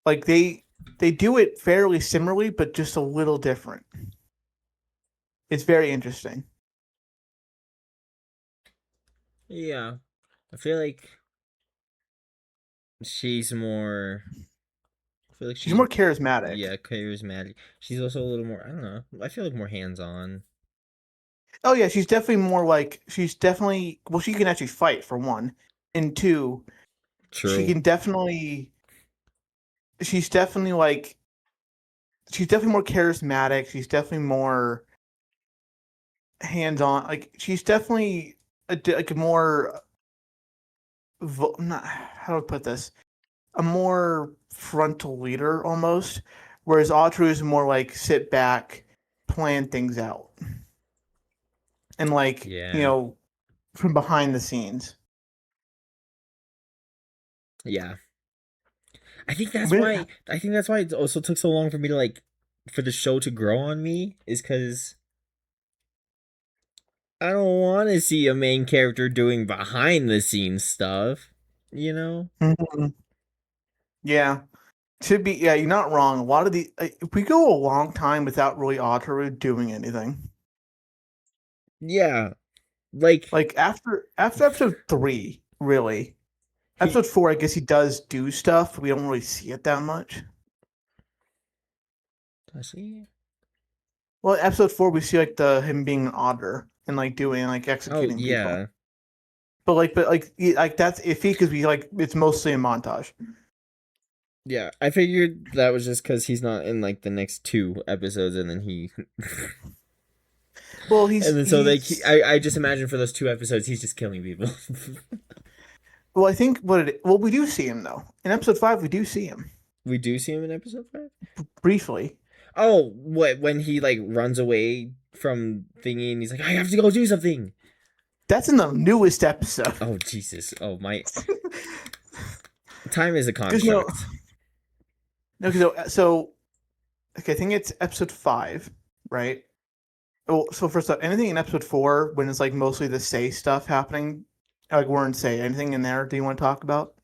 Like they do it fairly similarly, but just a little different. It's very interesting. Yeah, I feel like she's more. I feel like She's more charismatic. yeah, charismatic. She's also a little more. I don't know. I feel like more hands on. Oh yeah, she's definitely well, she can actually fight for one, and two, she True. can definitely she's definitely like she's definitely more charismatic. She's definitely more hands on. Like she's definitely like a more not how do I put this? A more frontal leader almost, whereas Audrey is more like sit back, plan things out, and like Yeah. from behind the scenes. Yeah. I think I'm that's gonna, why. I think that's why it also took so long for me to like, for the show to grow on me, is because I don't want to see a main character doing behind the scenes stuff. You know? Mhm. Yeah. To be, yeah, you're not wrong. A lot of if we go a long time without really Ataru doing anything, Yeah. Like like after episode 3, really, he. episode 4, I guess he does do stuff. But we don't really see it that much. Does he? Well, episode 4, we see like him being an otter and like doing like Oh executing people. yeah. Like that's iffy because we like it's mostly a montage. Yeah, I figured that was just because he's not in like the next 2 episodes, and then he, Well, and then so like I just imagine for those 2 episodes he's just killing people. well, I think well, we do see him though. In episode 5, we do see him We do see him in episode 5. briefly. Oh, what when he like runs away from thingy and he's like, I have to go do something. That's in the newest episode. Oh Jesus! Oh my, time is a 'Cause, you know, construct. No, so okay, I think it's episode 5, right? Well, so first up, anything in episode 4 when it's like mostly the say stuff happening, like we're in say, anything in there? Do you want to talk about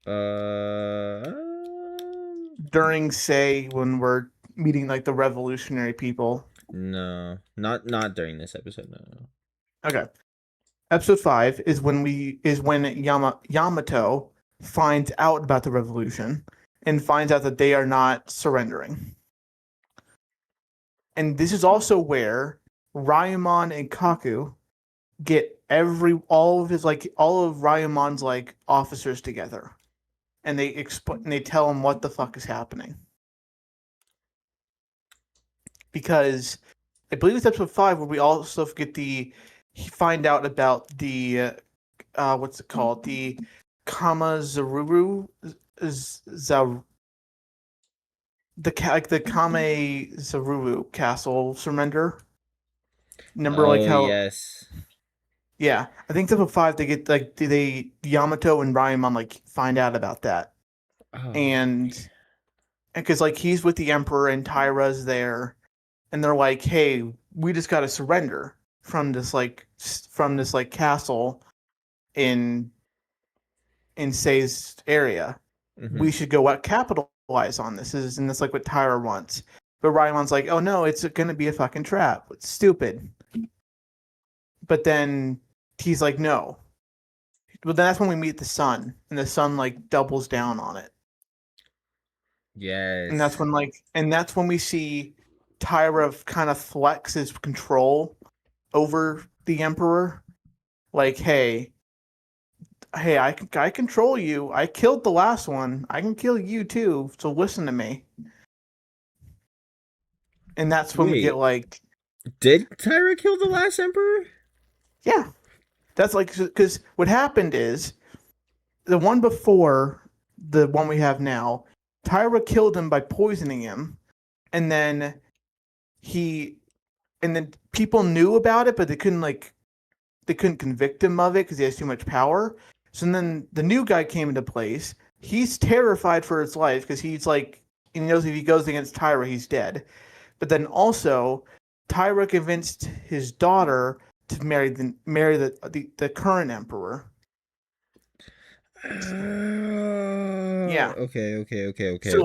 Uh, during say when we're meeting like the revolutionary people? no, not during this episode. No. Okay, episode 5 is when Yamato finds out about the revolution and finds out that they are not surrendering. And this is also where Ryamon and Kaku get all of Ryamon's like officers together and they tell him what the fuck is happening. Because I believe it's episode 5 where we also find out about the what's it called? The Kamazururu the Kamezururu castle surrender. Remember, like how? Yes. Yeah, I think episode 5 they get like they Yamato and Ryamon like find out about that, Oh. and because like he's with the Emperor and Tyra's there, and they're like, hey, we just got to surrender from this castle in Sei's area. Mhm. We should go capitalize on this. And that's like what Tyra wants. But Ryamon's like, oh no, it's gonna be a fucking trap. It's stupid. But then he's like, no. But then that's when we meet the sun, and the sun like doubles down on it. Yes. And that's when we see Tyra kind of flex his control over the Emperor. Like, hey, I control you. I killed the last one. I can kill you too. So listen to me. And that's when we get like, did Tyra kill the last emperor? Yeah, that's like because what happened is the one before the one we have now, Tyra killed him by poisoning him, and then people knew about it, but they couldn't convict him of it because he has too much power. So then the new guy came into place. He's terrified for his life because he knows if he goes against Tyra, he's dead. But then also, Tyra convinced his daughter to marry the current emperor. Yeah. Okay. So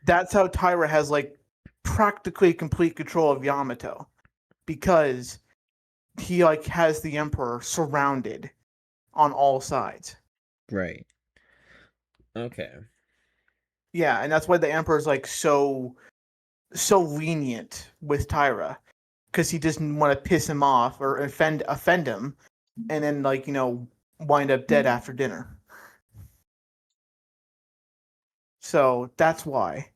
that's how Tyra has like practically complete control of Yamato, because he like has the emperor surrounded on all sides. Right. Okay. Yeah, and that's why the emperor's like so lenient with Tyra, because he doesn't want to piss him off or offend him, and then wind up dead after dinner. So that's why.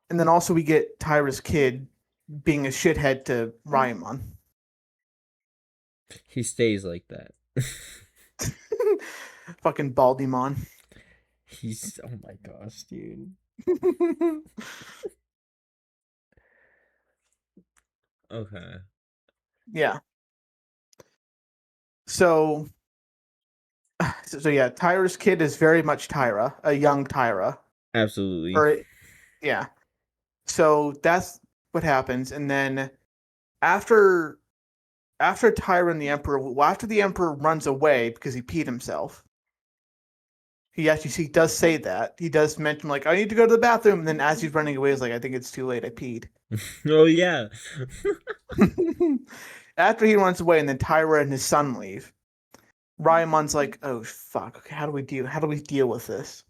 And then also we get Tyra's kid being a shithead to Ryamon. He stays like that. Fucking Baldimon. He's oh my gosh, dude. Okay. Yeah. So yeah, Tyra's kid is very much Tyra, a young Tyra. Absolutely. Yeah. So that's what happens, and then after Tyra and the Emperor, after the Emperor runs away because he peed himself, he does say that. He does mention like, I need to go to the bathroom, and then as he's running away, he's like, I think it's too late. I peed. Oh yeah. After he runs away, and then Tyra and his son leave, Ryamon's like, oh fuck. Okay, how do we deal with this?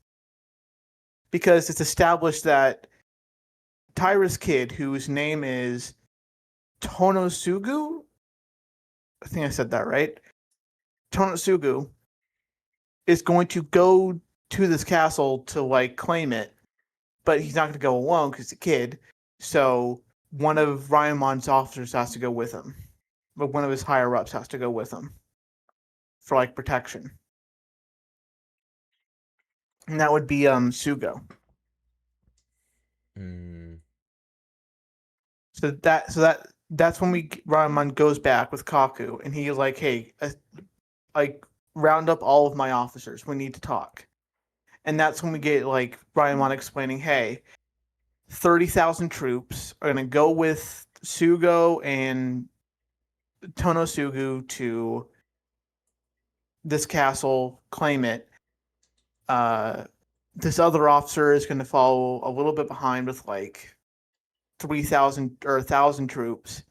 Because it's established that Tyra's kid, whose name is Tonosugu, I think I said that right. Tonosugu is going to go to this castle to like claim it, but he's not going to go alone because he's a kid. So one of Ryamon's officers has to go with him, but one of his higher ups has to go with him for like protection, and that would be Sugo. So that's when Ryamon goes back with Kaku, and he's like, hey, like round up all of my officers. We need to talk. And that's when we get like Ryamon explaining, hey, 30,000 troops are going to go with Sugo and Tonosugu to this castle, claim it. This other officer is going to follow a little bit behind with like 3,000 or 1,000 troops,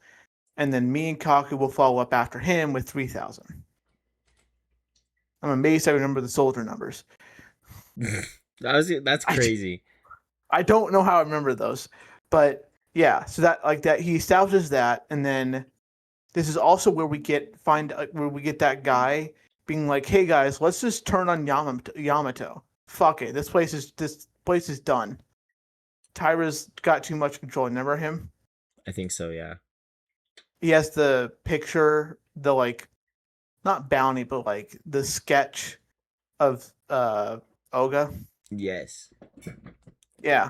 and then me and Kaku will follow up after him with 3,000. I'm amazed I remember the soldier numbers. That's crazy. I don't know how I remember those, but yeah. So that he establishes that, and then this is also where we get that guy being like, "Hey guys, let's just turn on Yamato fuck it. This place is done. Tyra's got too much control. Remember him? I think so, yeah. He has the picture, the like, not bounty, but like the sketch of Oga. Yes. Yeah.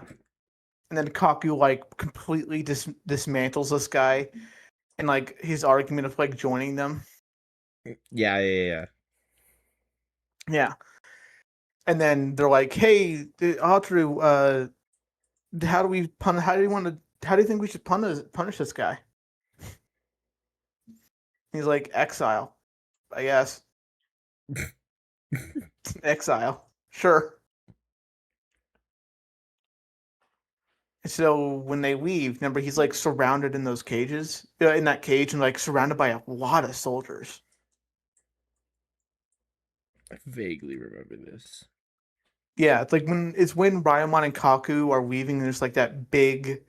And then Kaku like completely dismantles this guy, and like his argument of like joining them. Yeah. Yeah. And then they're like, "Hey, Ataru, how do you think we should punish this guy?" He's like, "Exile, I guess." Exile, sure. So when they leave, remember he's like surrounded in those cages, in that cage, and like surrounded by a lot of soldiers. I vaguely remember this. Yeah, it's like when Ryamon and Kaku are leaving, and there's like that big,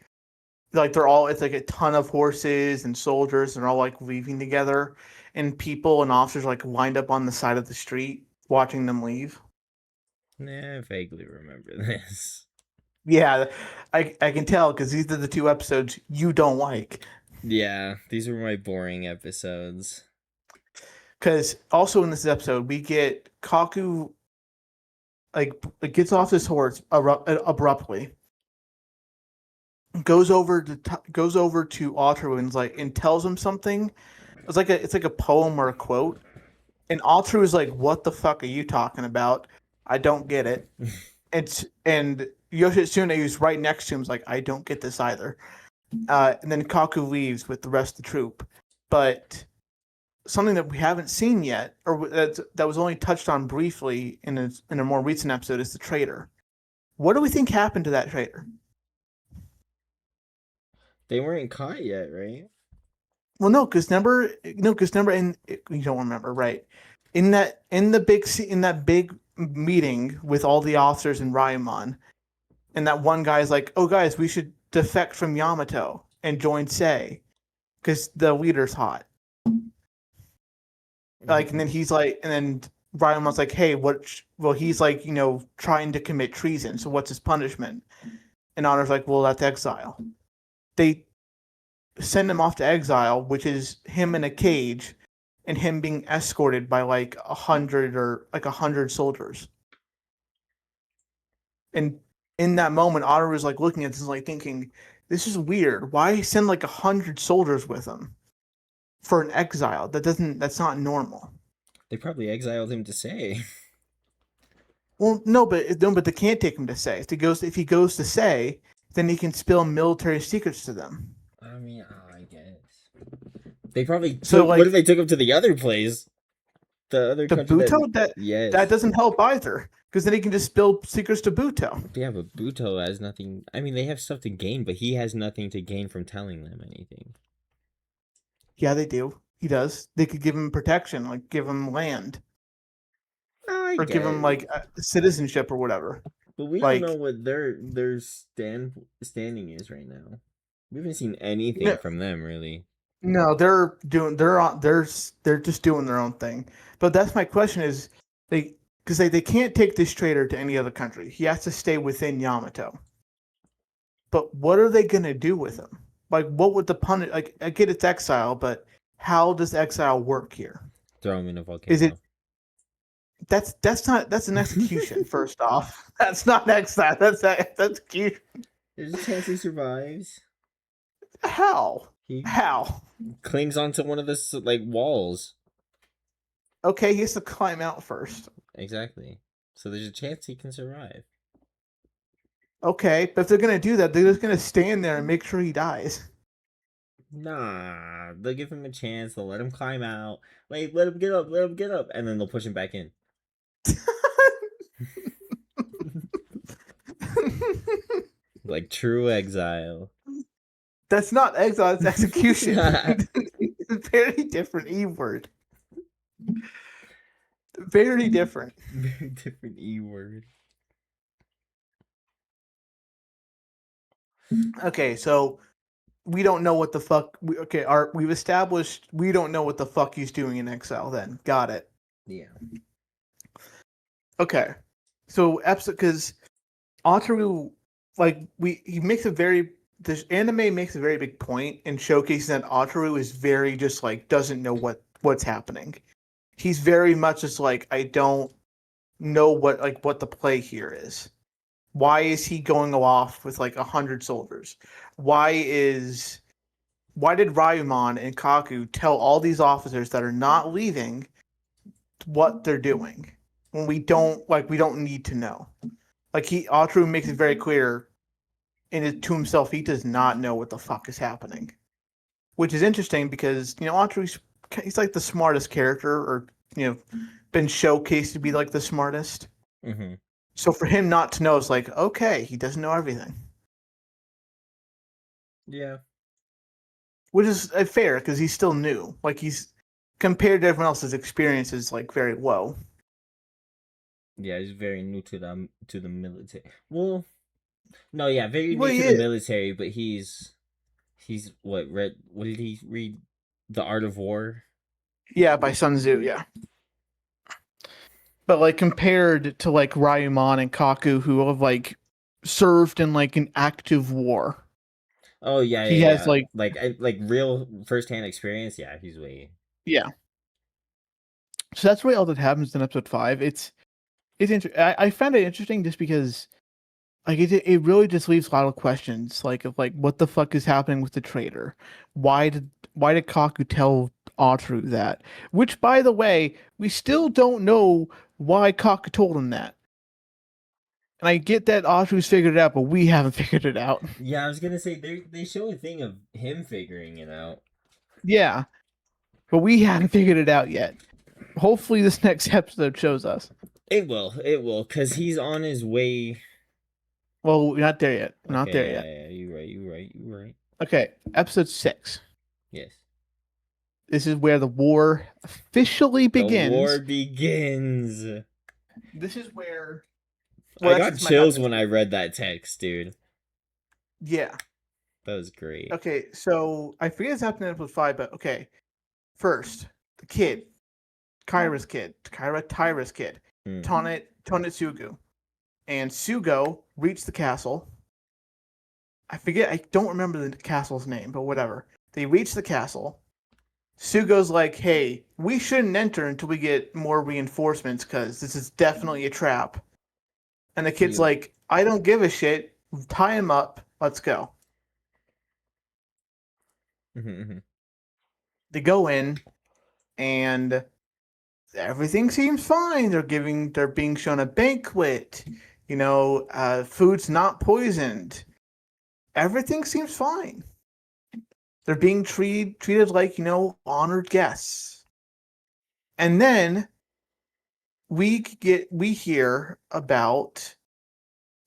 like it's like a ton of horses and soldiers, and they're all like leaving together, and people and officers like lined up on the side of the street watching them leave. Nah, I vaguely remember this. Yeah, I can tell because these are the two episodes you don't like. Yeah, these were my boring episodes. Because also in this episode we get Kaku like gets off his horse abruptly, goes over to Ataru and tells him something. It's like a poem or a quote, and Ataru is like, "What the fuck are you talking about? I don't get it." And Yoshitsune, who's right next to him, is like, "I don't get this either." And then Kaku leaves with the rest of the troop, but something that we haven't seen yet, or that was only touched on briefly in a more recent episode, is the traitor. What do we think happened to that traitor? They weren't caught yet, right? Well, no, because remember, and you don't remember, right? In that big meeting with all the officers and Ryamon, and that one guy's like, "Oh, guys, we should defect from Yamato and join Sei, because the leader's hot." Like, and then he's like, and then Ryamon's like, "Hey, what?" Well, he's like, trying to commit treason. So what's his punishment? And Honor's like, "Well, that's exile." They send him off to exile, which is him in a cage and him being escorted by like 100 soldiers. And in that moment, Otter was like looking at this, like thinking, "This is weird. Why send like 100 soldiers with him for an exile? That's not normal." They probably exiled him to say. Well, no, but they can't take him to Sei. If he goes to Sei, then he can spill military secrets to them. I mean, I guess. They probably So, what if they took him to the other place? The other to country Buto, yes. that doesn't help either, because then he can just spill secrets to Buto. Yeah, but Buto has nothing. I mean, they have stuff to gain, but he has nothing to gain from telling them anything. Yeah, they do. He does. They could give him protection, like give him land, or give him like citizenship or whatever. But we don't know what their standing is right now. We haven't seen anything from them really. No, they're just doing their own thing. But that's my question: is because they can't take this traitor to any other country. He has to stay within Yamato. But what are they gonna do with him? Like, what would the punish? Like, I get it's exile, but how does exile work here? Throw him in a volcano. Is it? That's an execution. First off, that's not exile. That's execution. There's a chance he survives. How? How? Clings onto one of the walls. Okay, he has to climb out first. Exactly. So there's a chance he can survive. Okay, but if they're gonna do that, they're just gonna stand there and make sure he dies. Nah, they'll give him a chance. They'll let him climb out. Like, let him get up, and then they'll push him back in. Like true exile. That's not exile, it's execution. Very different E word. Very different. Very different E word. Okay, so we don't know what the fuck. We've established we don't know what the fuck he's doing in exile. Then got it. Yeah. Okay, so episode because Ataru, like he makes a very this anime makes a very big point in showcasing that Ataru is very just like doesn't know what's happening. He's very much just like I don't know what the play here is. Why is he going off with like 100 soldiers? Why did Ryumon and Kaku tell all these officers that are not leaving what they're doing when we don't need to know? Like Ataru makes it very clear to himself he does not know what the fuck is happening, which is interesting because Ataru's he's like the smartest character, or been showcased to be like the smartest. Mm-hmm. So for him not to know, it's like okay, he doesn't know everything. Yeah. Which is fair because he's still new. Like he's compared to everyone else's experiences, like very low. Yeah, he's very new to the military. Well, no, yeah, very Well, new he to the is. military, but he's what read? What did he read? The Art of War. Yeah, by Sun Tzu. Yeah, but like compared to like Ryumon and Kaku, who have like served in like an active war, Oh yeah, he yeah, has yeah. Like real firsthand experience. Yeah, he's way. yeah. So that's really all that happens in episode 5. It's I found it interesting just because like it really just leaves a lot of questions like of like what the fuck is happening with the traitor? Why did Kaku tell Ataru that? Which by the way, we still don't know why Kaku told him that. And I get that Ataru's figured it out, but we haven't figured it out. Yeah, I was gonna say they show a thing of him figuring it out. Yeah. But we haven't figured it out yet. Hopefully this next episode shows us. It will, cause he's on his way. Well, we're not there yet. We're not Okay, there yeah, yet. yeah, you right. Okay, episode 6. Yes. This is where the war officially begins. The war begins. This is where I got chills when I read that text, dude. Yeah. That was great. Okay, so I forget what's happening in episode 5, but okay. First, the kid. Kyra's kid. Tyra's kid. Tonitsugu. And Sugo reach the castle. I don't remember the castle's name, but whatever. They reach the castle. Sugo's like, hey, we shouldn't enter until we get more reinforcements because this is definitely a trap. And the kid's like, I don't give a shit. Tie him up. Let's go. Mm-hmm. They go in, and everything seems fine. They're being shown a banquet. Food's not poisoned. Everything seems fine. They're being treated like, honored guests. And then we hear about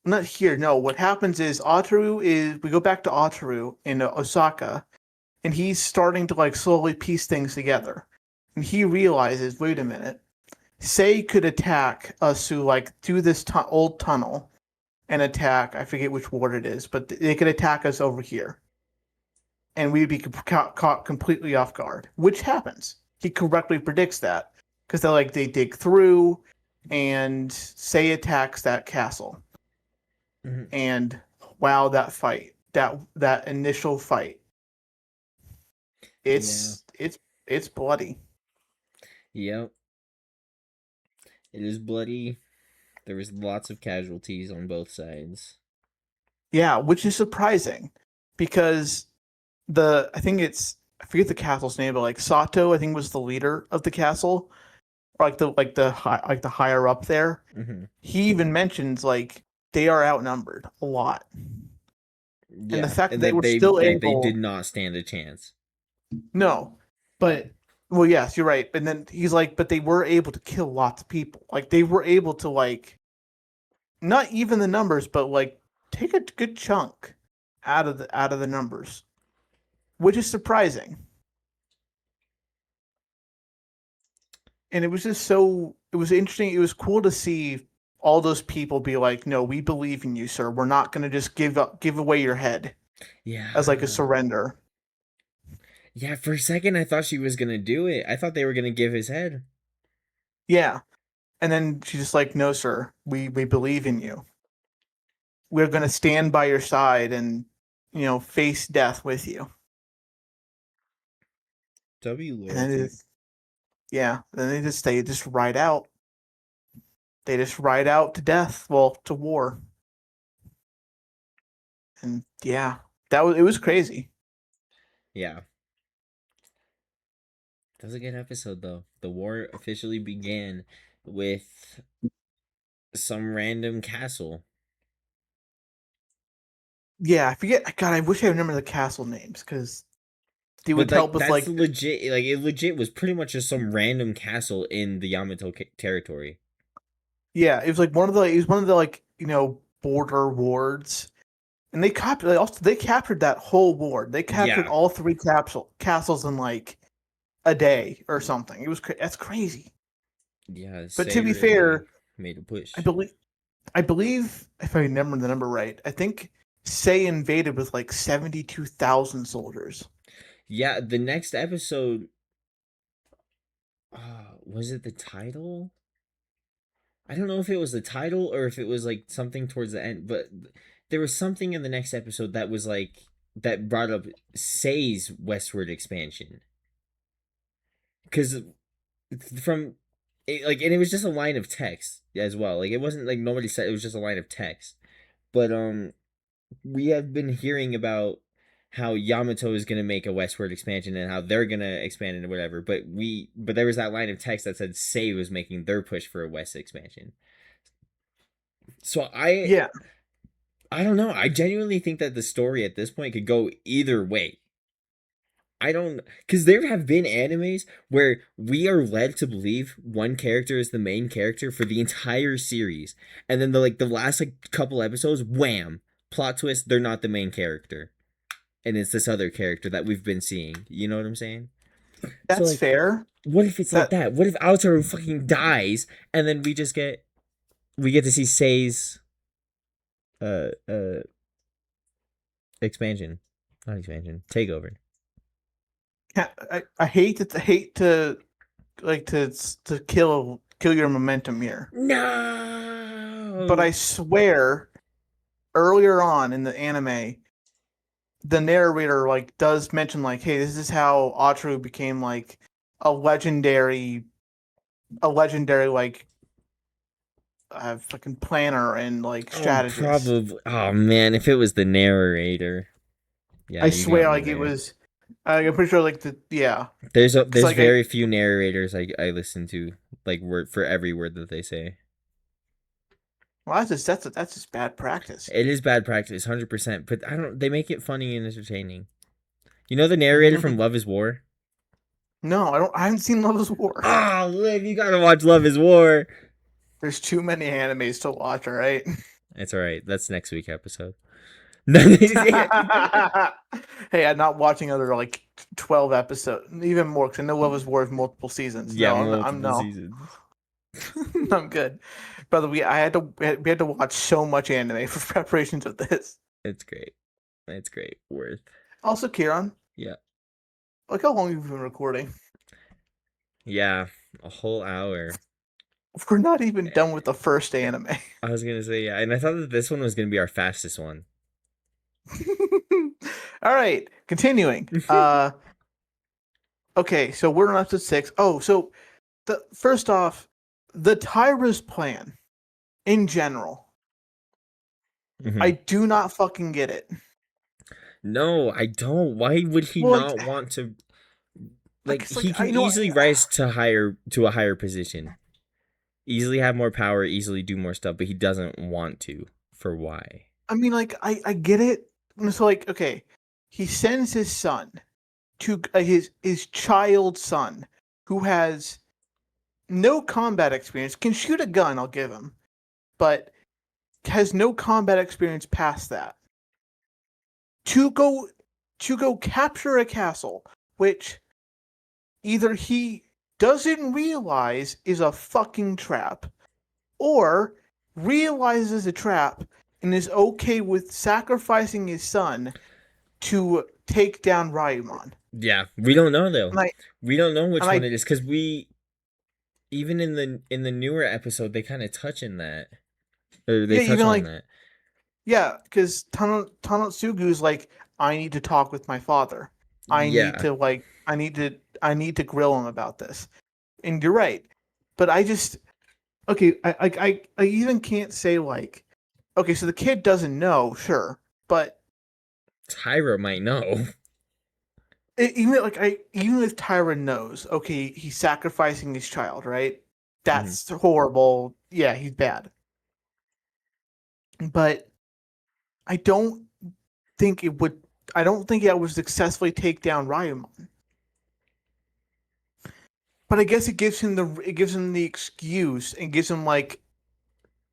what happens is we go back to Ataru in Osaka, and he's starting to like slowly piece things together. And he realizes, wait a minute, Sei could attack us through this old tunnel and attack, I forget which ward it is, but they could attack us over here. And we'd be caught completely off guard, which happens. He correctly predicts that because they dig through, and Sei attacks that castle. Mm-hmm. And wow, that fight, that initial fight, it's bloody. Yep, it is bloody. There was lots of casualties on both sides. Yeah, which is surprising because I forget the castle's name, but like Sato, I think was the leader of the castle, or the higher up there. Mm-hmm. He even mentions like they are outnumbered a lot, yeah. And the fact and that they did not stand a chance. No, but well, yes, you're right. And then he's like, but they were able to kill lots of people. Like they were able to not even the numbers, but like take a good chunk out of the numbers, which is surprising. And it was just it was interesting. It was cool to see all those people be like, no, we believe in you, sir. We're not going to just give away your head. Yeah. As like a surrender. Yeah, for a second I thought she was going to do it. I thought they were going to give his head. Yeah. And then she's just like, "No, sir, we believe in you. We're gonna stand by your side and face death with you." W And then loyalty. then they just ride out. They just ride out to death, well, to war. And yeah, it was crazy. Yeah. That was a good episode though. The war officially began with some random castle. Yeah, I forget. God, I wish I remember the castle names because they But would help with that's like legit. Like it legit was pretty much just some random castle in the Yamato territory. yeah, it was like it was one of the like border wards, and they captured that whole ward. They captured Yeah. all three castles in like a day or something. That's crazy. Yeah. But Say to be really fair, made a push. I believe if I remember the number right, I think Sei invaded with like 72,000 soldiers. Yeah. The next episode. Was it the title? I don't know if it was the title or if it was like something towards the end, but there was something in the next episode that was like that brought up Sei's westward expansion. Because from and it was just a line of text as well. Like it wasn't like nobody said, it was just a line of text. But we have been hearing about how Yamato is gonna make a westward expansion and how they're gonna expand into whatever. But there was that line of text that said Sei was making their push for a west expansion. So Yeah, I don't know. I genuinely think that the story at this point could go either way. I don't, because there have been animes where we are led to believe one character is the main character for the entire series, and then the last like couple episodes, wham, plot twist, they're not the main character, and it's this other character that we've been seeing. You know what I'm saying? So that's like, fair. what if it's like that? What if Aotaro fucking dies, and then we get to see Sei's uh uh expansion, not expansion, takeover. I hate to like to kill your momentum here. No. But I swear earlier on in the anime the narrator like does mention like, hey, this is how Atru became like a legendary like fucking planner and like Oh, strategist. probably. Oh man, if it was the narrator, yeah, I you got swear me like it there. was I'm pretty sure like because There's like very few narrators I listen to like word for every word that they say. that's just bad practice. It is bad practice, 100%. But I don't. They make it funny and entertaining. You know the narrator from Love Is War? No, I haven't seen Love is War. Oh, Liv, you gotta watch Love Is War. There's too many animes to watch, all right? It's all right. That's next week episode. Hey, I'm not watching other like 12 episodes, even more because I know Love is War is multiple seasons. Yeah, No, I'm multiple no. seasons. I'm good. By the way, we had to watch so much anime for preparations of this. It's great. It's great. Worth. Also, Kieran, Yeah. look how long you've been recording. Yeah, a whole hour. We're not even done with the first anime. I was gonna say yeah, and I thought that this one was gonna be our fastest one. All right, continuing. Okay, so we're on episode 6. Oh, so first off, the Tyra's plan in general, Mhm. I do not fucking get it. No, I don't. Why would he Well, not want to? Like it's he can I know easily rise to a higher position, easily have more power, easily do more stuff, but he doesn't want to. For why? I mean, like, I get it. So, like, okay, he sends his son to his child son, who has no combat experience, can shoot a gun. I'll give him, but has no combat experience past that. To go capture a castle, which either he doesn't realize is a fucking trap, or realizes a trap and is okay with sacrificing his son to take down Ryumon. Yeah, we don't know though. And I, We don't know which and one I it is because even in the newer episode, they kind of touch in that, or they Yeah, touch even on like that. yeah, because Tanotsugu's like, I need to talk with my father. Yeah, I need to grill him about this. And you're right, but I just okay. I even can't say like, okay, so the kid doesn't know, sure, but Tyra might know. even if Tyra knows, okay, he's sacrificing his child, right? Mhm. That's horrible. Yeah, he's bad. But I don't think it would. I don't think it would successfully take down Ryumon. But I guess it gives him the excuse and gives him like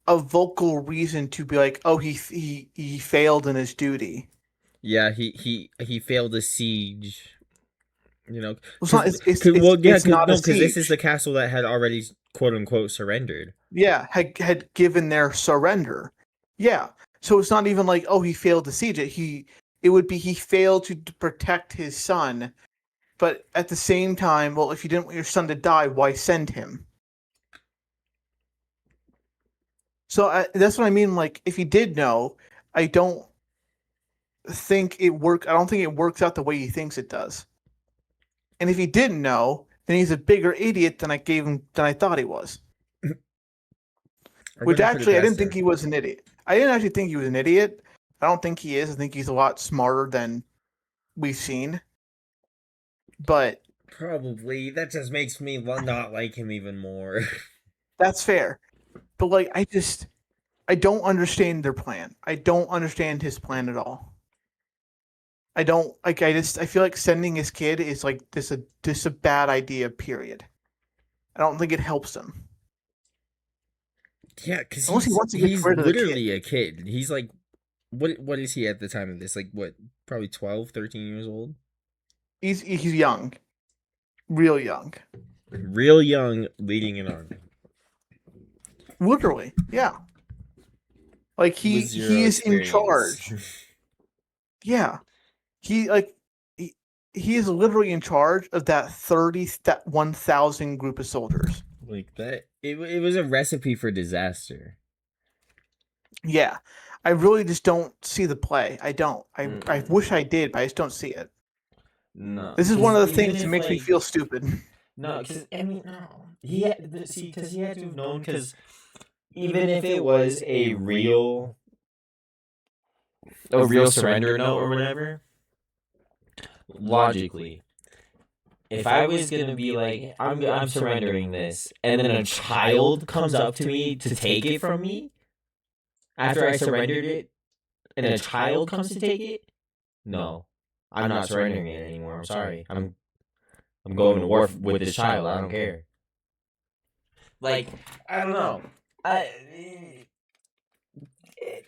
a vocal reason to be like, oh, he failed in his duty. Yeah, he failed a siege. You know, Well, it's not. well, yeah, It's not a because this is the siege. castle that had already quote unquote surrendered. Yeah, had given their surrender. Yeah, so it's not even like, oh, he failed to siege it. It would be he failed to protect his son. But at the same time, well, if you didn't want your son to die, why send him? So that's what I mean. Like, if he did know, I don't think it work. I don't think it works out the way he thinks it does. And if he didn't know, then he's a bigger idiot than I thought he was. I Which wouldn't put it actually, I past didn't think him. he was an idiot. I didn't actually think he was an idiot. I don't think he is. I think he's a lot smarter than we've seen. But Probably that just makes me not like him even more. that's fair. But like, I don't understand their plan. I don't understand his plan at all. I don't like. I feel like sending his kid is like this a bad idea. Period. I don't think it helps him Yeah, because unless he wants to get he's rid of the kid. literally a kid. He's like, what is he at the time of this? Like what? Probably 12, 13 years old. He's young, real young. Real young, leading an army Literally, yeah. Like with he zero is in experience. charge. Yeah, he like he is literally in charge of that 1,000 group of soldiers. Like that, it was a recipe for disaster. Yeah, I really just don't see the play. I don't. I wish I did, but I just don't see it. No, This is one because of the even things that if makes me like feel stupid. no, because I mean no, see because he had to have known because even if it was a real surrender note or whatever, logically, if I was gonna be like, I'm surrendering this, and then a child comes up to me to take it from me after I surrendered it, and a child comes to take it, no, I'm not surrendering it anymore. I'm sorry. I'm going to war with this child. I don't care. Like I don't know. I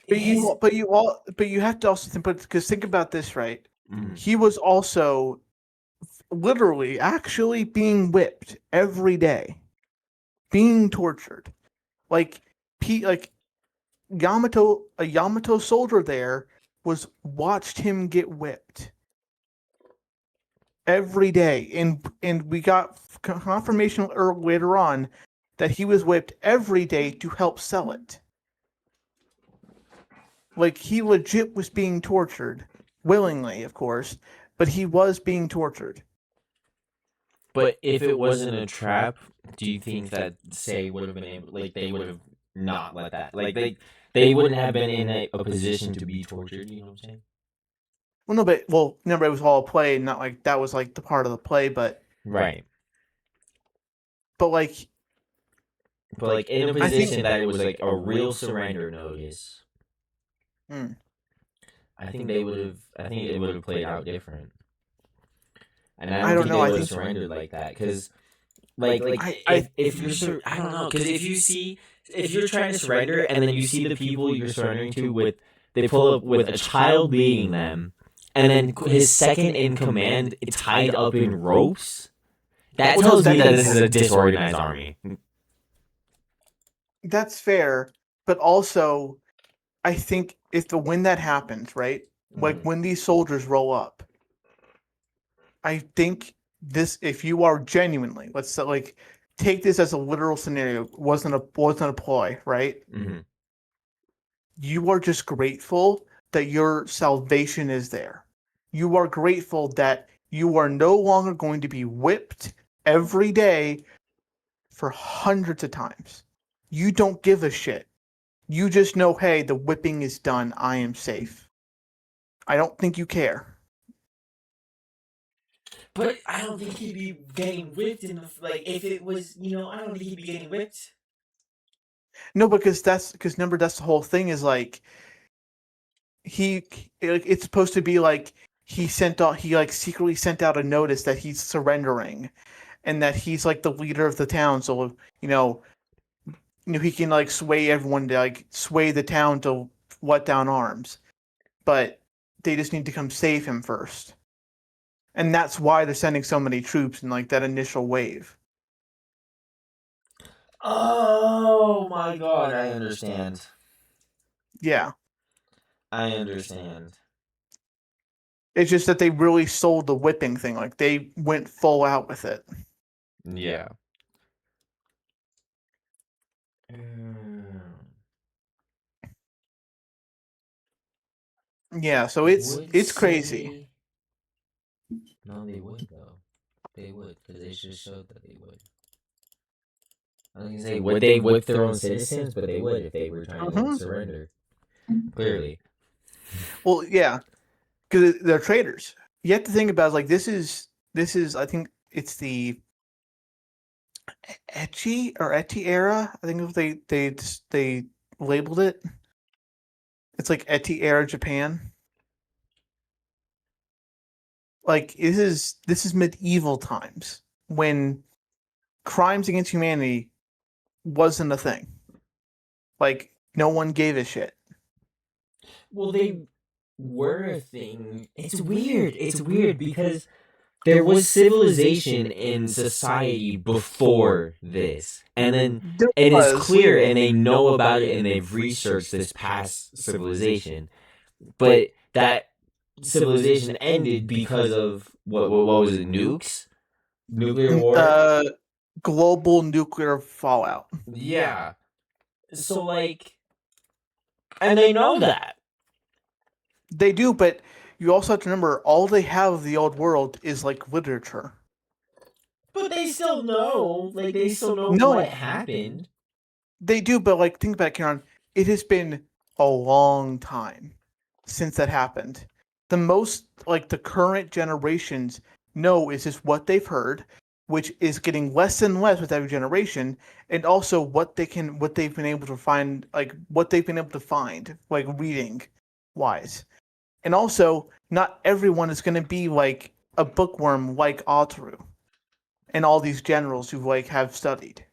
his But you have to also think, because think about this, right? Mhm. He was also literally actually being whipped every day, being tortured. Like like a Yamato soldier there watched him get whipped every day, and we got confirmation later on that he was whipped every day to help sell it. Like he legit was being tortured, willingly, of course, but he was being tortured. But if it wasn't a trap, do you think that Say would have been able, like they would have not let that, like they wouldn't have been in a position to be tortured? You know what I'm saying? Well, no, but remember it was all a play, not like that was like the part of the play, Right. but like But like in a position that it was like a real surrender notice, hmm. I think they would have. I think it would have played out different. And I I don't don't think know. they I would have think surrendered like that because like if you're I don't know, because if you're trying to surrender and then you see the people you're surrendering to with they pull up with a child leading them, and then his second in command tied up in ropes, that Well, no, tells me that this is a disorganized army. that's fair, but also I think when that happens, right? Like when these soldiers roll up, I think if you are genuinely, let's say, like take this as a literal scenario. Wasn't a ploy, right? Mm-hmm. You are just grateful that your salvation is there. You are grateful that you are no longer going to be whipped every day for hundreds of times. You don't give a shit. You just know, hey, the whipping is done. I am safe. I don't think you care. But I don't think he'd be getting whipped in the if it was, I don't think he'd be getting whipped. No, because remember, that's the whole thing is like it's supposed to be like he secretly sent out a notice that he's surrendering and that he's like the leader of the town, so he can like sway everyone to like sway the town to let down arms, but they just need to come save him first, and that's why they're sending so many troops in like that initial wave. Oh my god, I understand. Yeah, I understand. it's just that they really sold the whipping thing, like they went full out with it. Yeah. Yeah, so it's crazy. No, they would though. They would, because they just showed that they would. I was gonna say, would they whip their own citizens? But they would if they were trying to surrender. Clearly. Well, yeah, because they're traitors. You have to think about it, like this is I think it's the Ecchi era. I think if they labeled it. It's like Ecchi era Japan. Like this is medieval times when crimes against humanity wasn't a thing. Like no one gave a shit. Well, they were a thing. It's weird. It's weird because there was civilization in society before this, and then it is clear, and they know about it, and they've researched this past civilization, but that civilization ended because of what was it, nukes, nuclear war, global nuclear fallout. Yeah. So and they know that. They do, but you also have to remember all they have of the old world is like literature. But they still know. They still know what happened. They do, but like think about it, Kieran. It has been a long time since that happened. The most like the current generations know is just what they've heard, which is getting less and less with every generation, and also what they've been able to find, like what they've been able to find, like reading wise. And also, not everyone is going to be like a bookworm like Ataru and all these generals who like have studied.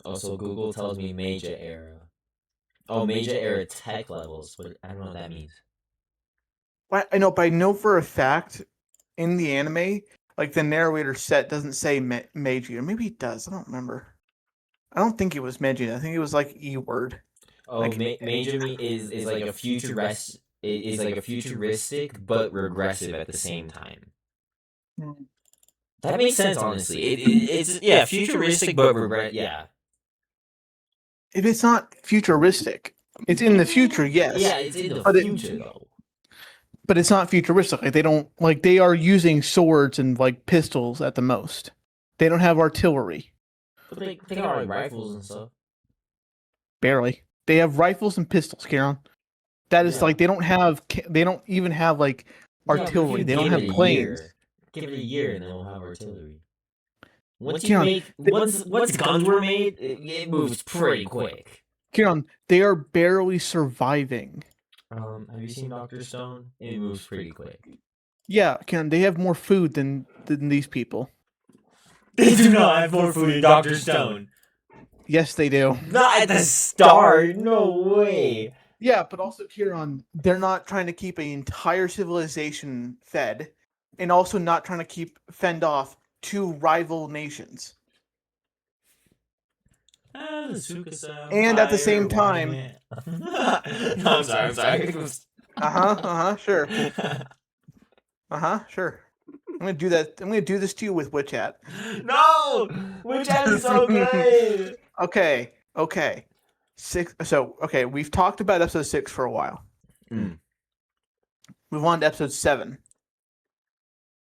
Also, Google tells me Meiji era. Oh, Meiji era tech levels. But I don't know what that means. I know, but I know for a fact in the anime, like the narrator set doesn't say Meiji, or maybe it does. I don't remember. I don't think it was Meiji. I think it was like E word. Oh, like, Meiji is like a futuristic but regressive at the same time. That makes sense, honestly. It's futuristic but regret. Yeah. If it's not futuristic, it's in the future. Yes. Yeah, it's in the future though. But it's not futuristic. Like they are using swords and like pistols at the most. They don't have artillery. But they got like rifles and stuff. Barely. They have rifles and pistols, Kieran. That is like they don't even have like artillery. They don't have planes. Give it a year and they'll have artillery. Once guns were made, it moves pretty quick. Kieran, they are barely surviving. Have you seen Dr. Stone? It moves pretty quick. Yeah, Kieran, they have more food than these people. They do not have more food than Dr. Stone. Yes, they do. Not at the start. No way. Yeah, but also, Kieran, they're not trying to keep an entire civilization fed, and also not trying to fend off two rival nations. And at the same time, No, I'm sorry. sure, sure. I'm gonna do that. I'm gonna do this to you with Witch Hat. No, Witch Hat is so good. Okay. 6. So we've talked about episode 6 for a while. Mm. Move on to episode 7.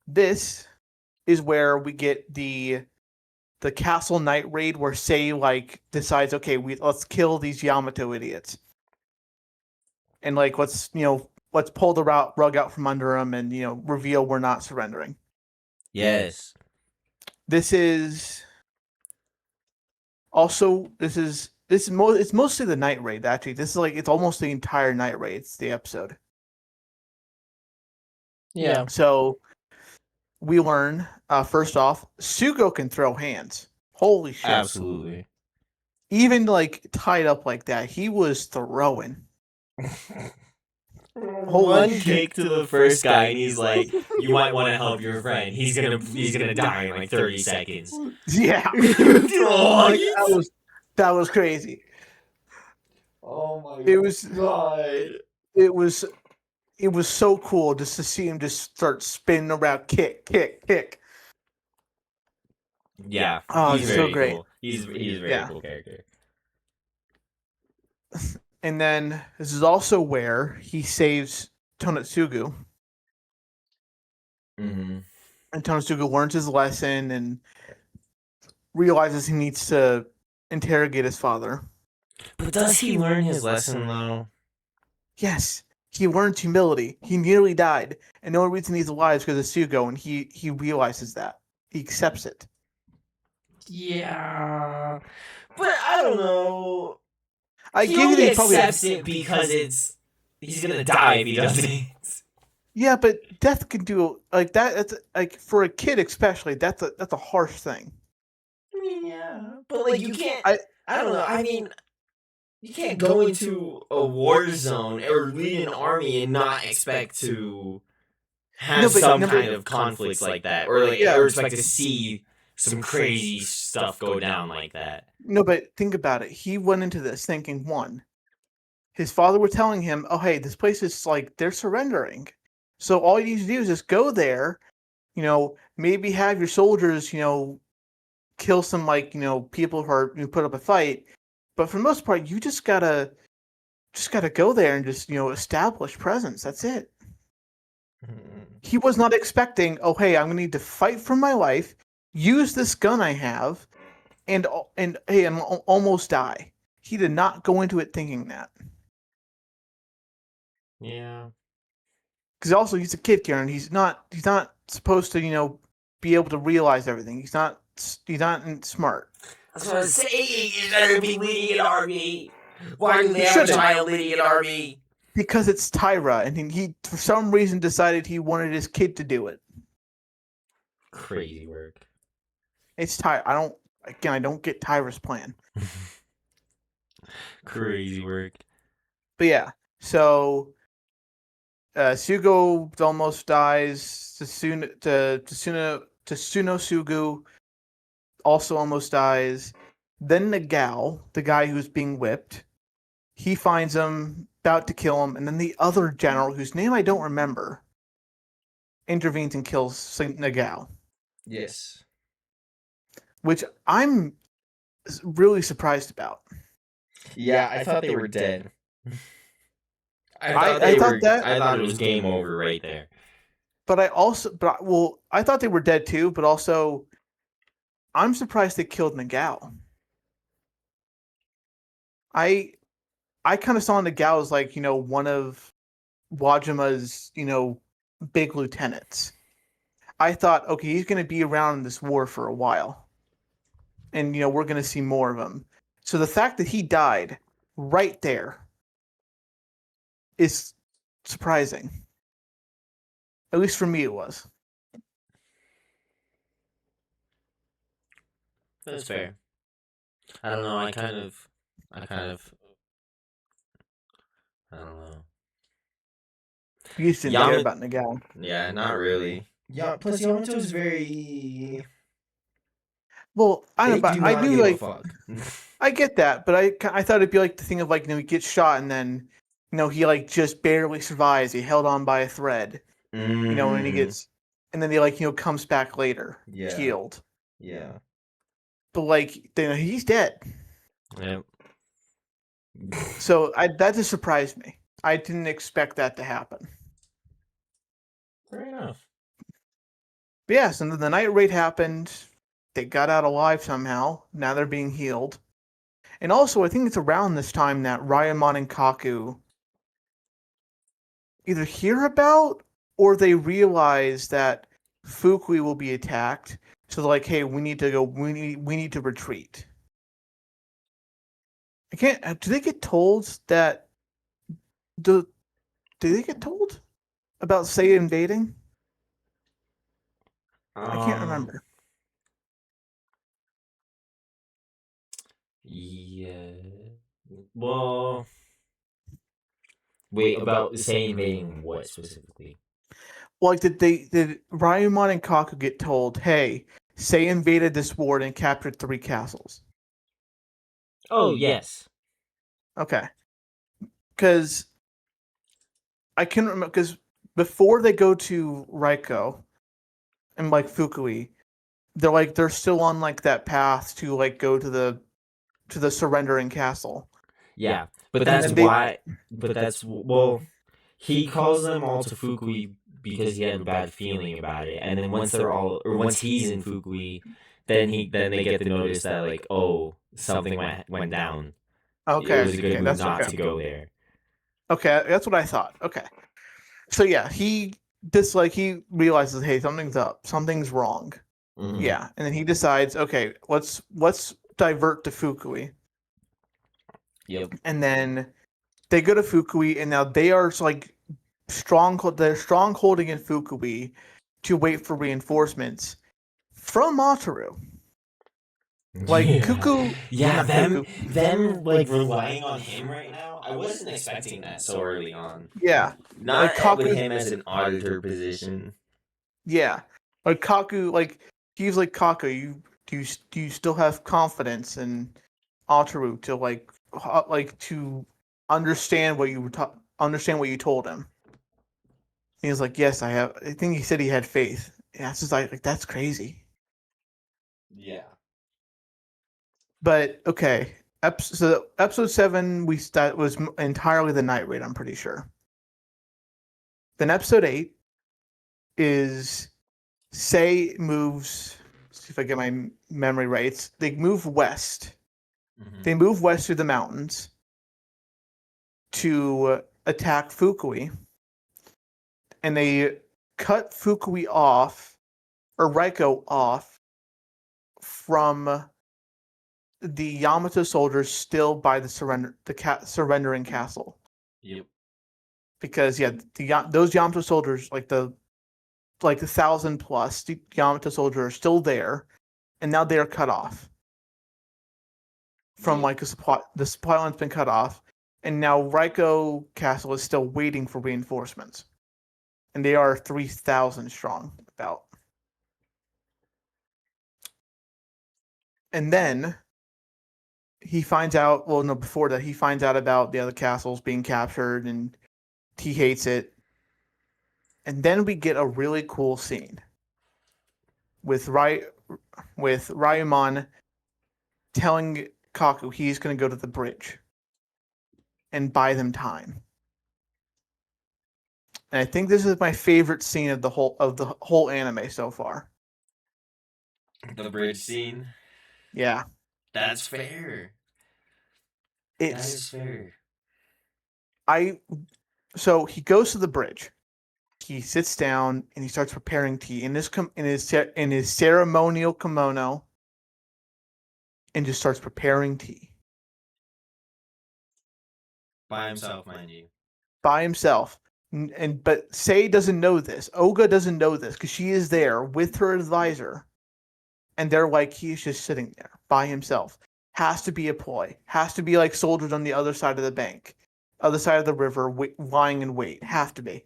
This is where we get the castle night raid, where Sei like decides, okay, let's kill these Yamato idiots, and like let's pull the rug out from under them, and reveal we're not surrendering. Yes. This is also it's mostly the night raid. Actually, this is like it's almost the entire night raid. It's the episode. Yeah. So we learn first off, Sugo can throw hands. Holy shit! Absolutely. Even like tied up like that, he was throwing. One kick to the first guy, and he's like, "You might want to help your friend. He's gonna die in like 30 seconds." Yeah, Oh, that was crazy. oh my It was god! it was so cool just to see him just start spinning around, kick. Yeah, Oh, he's it's very so great. cool. He's a very cool character. And then this is also where he saves Tonatsugu. Mm-hmm. And Tonatsugu learns his lesson and realizes he needs to interrogate his father. But does he learn his lesson though? Yes, he learns humility. He nearly died, and the only reason he's alive is because of Sugo, and he realizes that. He accepts it. Yeah, but I don't know. I He give you only that probably accepts it because he's gonna die if he doesn't. Yeah, but death can do like that. That's like for a kid especially. That's a harsh thing. Yeah, but like you can't. I don't know. I mean, you can't go into a war zone or lead an army and not expect to have some kind of conflicts like that, or or expect to see some crazy stuff go down like that. No, but think about it. He went into this thinking, one, his father was telling him, "Oh, hey, this place is like they're surrendering. So all you need to do is just go there. Maybe have your soldiers, kill some people who put up a fight. But for the most part, you just gotta go there and just establish presence. That's it." He was not expecting, "Oh, hey, I'm gonna need to fight for my life, use this gun I have, and hey, I'm almost die." He did not go into it thinking that. Yeah. Because also he's a kid, Karen. He's not supposed to be able to realize everything. He's not smart. That's what I'm saying. You better be leading an army. Why do they have a child leading an army? Because it's Tyra, and he for some reason decided he wanted his kid to do it. Crazy work. It's Tyra. I don't get Tyra's plan. Crazy work. But yeah, so Sugo almost dies. Tsuno Sugu also almost dies. Then Nagao, the guy who's being whipped, he finds him, about to kill him, and then the other general, whose name I don't remember, intervenes and kills Nagao. Yes. Which I'm really surprised about. Yeah, I thought they were dead. I thought it was game over right there. But I thought they were dead too, but also I'm surprised they killed Nagao. I kind of saw Nagao as like, one of Wajima's, big lieutenants. I thought, okay, he's going to be around in this war for a while. And, we're going to see more of him. So the fact that he died right there is surprising. At least for me it was. That's fair. I don't know. I kind of. I don't know. You just didn't care about Nagao. Yeah, not really. Yeah. Plus, Yamato's very. Well, I knew like fuck. I get that, but I thought it'd be like the thing of like he gets shot and then he like just barely survives. He held on by a thread, and he gets and then he like comes back later Yeah. healed. Yeah. But like he's dead. Yep. So that just surprised me. I didn't expect that to happen. Fair enough. But yes, and then the night raid happened. They got out alive somehow. Now they're being healed. And also, I think it's around this time that Ryamon and Kaku either hear about or they realize that Fukui will be attacked. So they're like, "Hey, we need to go. We need to retreat." I can't. Do they get told that? Do they get told about Seiya invading? I can't remember. Yeah. Well, wait, about say invading what specifically? Like, did Ryamon and Kaku get told, "Hey, Seiya invaded this ward and captured 3 castles"? Oh, yes. Okay, because I can remember because before they go to Raiko and like Fukui, they're still on like that path to like go to the surrendering castle. Yeah, but that's why. But that's well, he calls them all to Fukui because he had a bad feeling about it, and then once they're all, or once he's in Fukui, then they get the notice that like, oh, something went down. Okay, It was a good okay, move that's not okay. to go there. Okay, that's what I thought. Okay, so yeah, he realizes, hey, something's up, something's wrong. Mhm. Yeah, and then he decides, okay, let's divert to Fukui. Yep. And then they go to Fukui, and now they are like they're strongholding in Fukui to wait for reinforcements from Ataru. Like Kuku, Yeah, not Kuku. them like relying on him right now. I wasn't expecting that so early on. Yeah, Not like Kaku. with him as an auditor position. Yeah, like Kaku. Like he's like Kaku. Do you still have confidence in Ataru to to understand what understand what you told him? He was like, yes, I have. I think he said he had faith. Yeah, it's just like that's crazy. Yeah. But okay, so episode 7 that was entirely the night raid. I'm pretty sure. Then episode 8 is Sei moves. Let's see if I get my memory right. They move west. Mm-hmm. They move west through the mountains to attack Fukui, and they cut Fukui off or Raiko off from the Yamato soldiers still by the surrendering castle. Yep. Because yeah, those Yamato soldiers, like the 1,000 plus Yamato soldiers, are still there, and now they are cut off from like a supply. The supply line's been cut off, and now Raiko Castle is still waiting for reinforcements, and they are 3,000 strong. About, and then he finds out. Well, no, before that, he finds out about the other castles being captured, and he hates it. And then we get a really cool scene with Ryumon telling Kaku he's going to go to the bridge and buy them time. And I think this is my favorite scene of the whole anime so far. The bridge scene. Yeah, That's fair. That is fair. So he goes to the bridge. He sits down and he starts preparing tea in his ceremonial kimono, and just starts preparing tea By himself, mind you. by himself. But Sei doesn't know this. Oga doesn't know this because she is there with her advisor, and they're like, he's just sitting there by himself. Has to be a ploy. Has to be like soldiers on the other side of the bank, other side of the river, lying in wait. Have to be.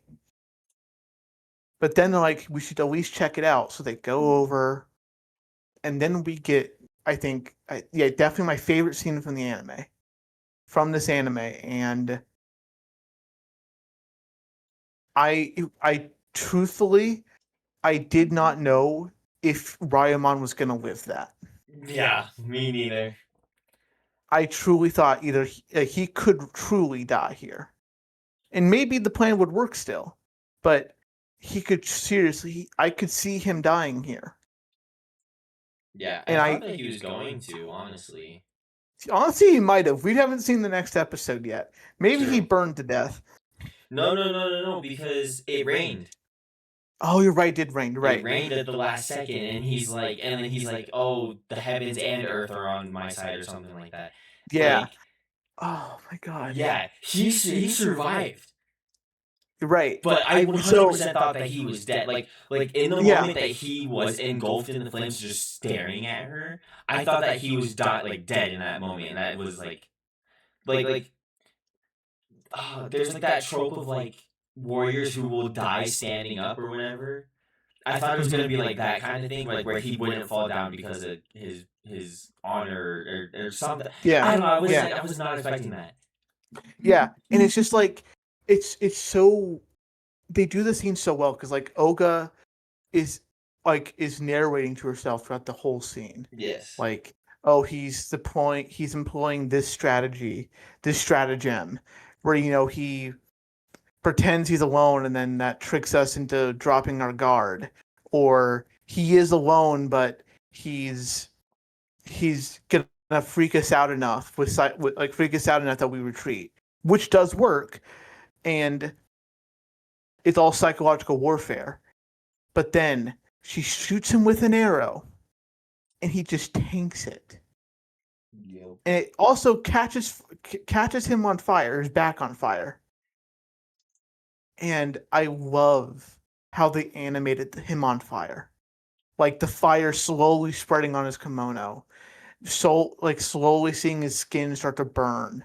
But then they're like, we should at least check it out. So they go over, and then we get I think, yeah, definitely my favorite scene from the anime, from this anime, and I truthfully, I did not know if Ryamon was gonna live that. Yeah, me neither. I truly thought either he could truly die here, and maybe the plan would work still, but he could seriously. I could see him dying here, Yeah, I and thought I that he was going to, honestly. honestly he might have. We haven't seen the next episode yet. Maybe he True. burned to death. No, because it rained. Oh, you're right. It did rain. You're It right. rained at the last second, and then he's like, "Oh, the heavens and earth are on my side," or something like that. Yeah. Like, Oh my god. yeah, he survived. You're right. But I So 100% thought that he was dead. Like in the Yeah. moment that he was engulfed in the flames, just staring at her, I thought that he was dead in that moment, and that was like there's like that trope of like warriors who will die standing up or whatever. I thought it was gonna be like that kind of thing, like where he wouldn't fall down because of his honor or something. Yeah. I don't know. Yeah. I was not expecting that. Yeah, and it's just like it's so they do the scene so well because like Oga is is narrating to herself throughout the whole scene. Yes. Like, oh, he's employing this strategy, this stratagem, where he pretends he's alone and then that tricks us into dropping our guard, or he is alone but he's gonna freak us out enough freak us out enough that we retreat, which does work, and it's all psychological warfare. But then she shoots him with an arrow, and he just tanks it. Yep. And it also catches him on fire, his back on fire. And I love how they animated him on fire, like the fire slowly spreading on his kimono, so like slowly seeing his skin start to burn,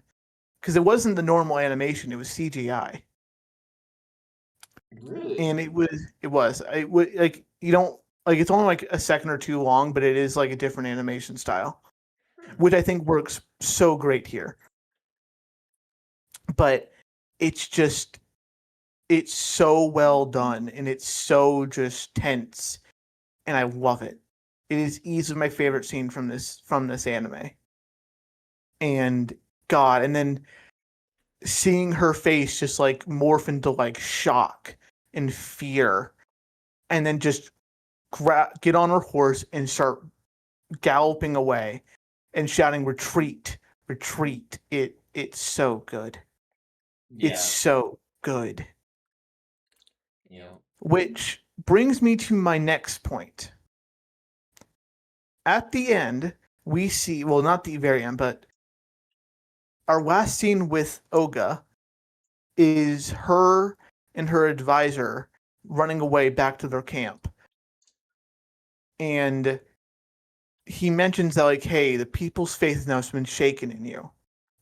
because it wasn't the normal animation; it was CGI. Really? And it would like you don't like it's only like a second or two long, but it is like a different animation style, which I think works so great here. But it's just it's so well done, and it's so just tense, and I love it. It is easily my favorite scene from this anime. And God, and then seeing her face just like morph into like shock and fear, and then just get on her horse and start galloping away and shouting retreat, retreat. It's so good. Yeah. It's so good. Yeah. Which brings me to my next point. At the end, we see, well, not the very end, but our last scene with Oga is her and her advisor running away back to their camp. And he mentions that, like, hey, the people's faith now has been shaken in you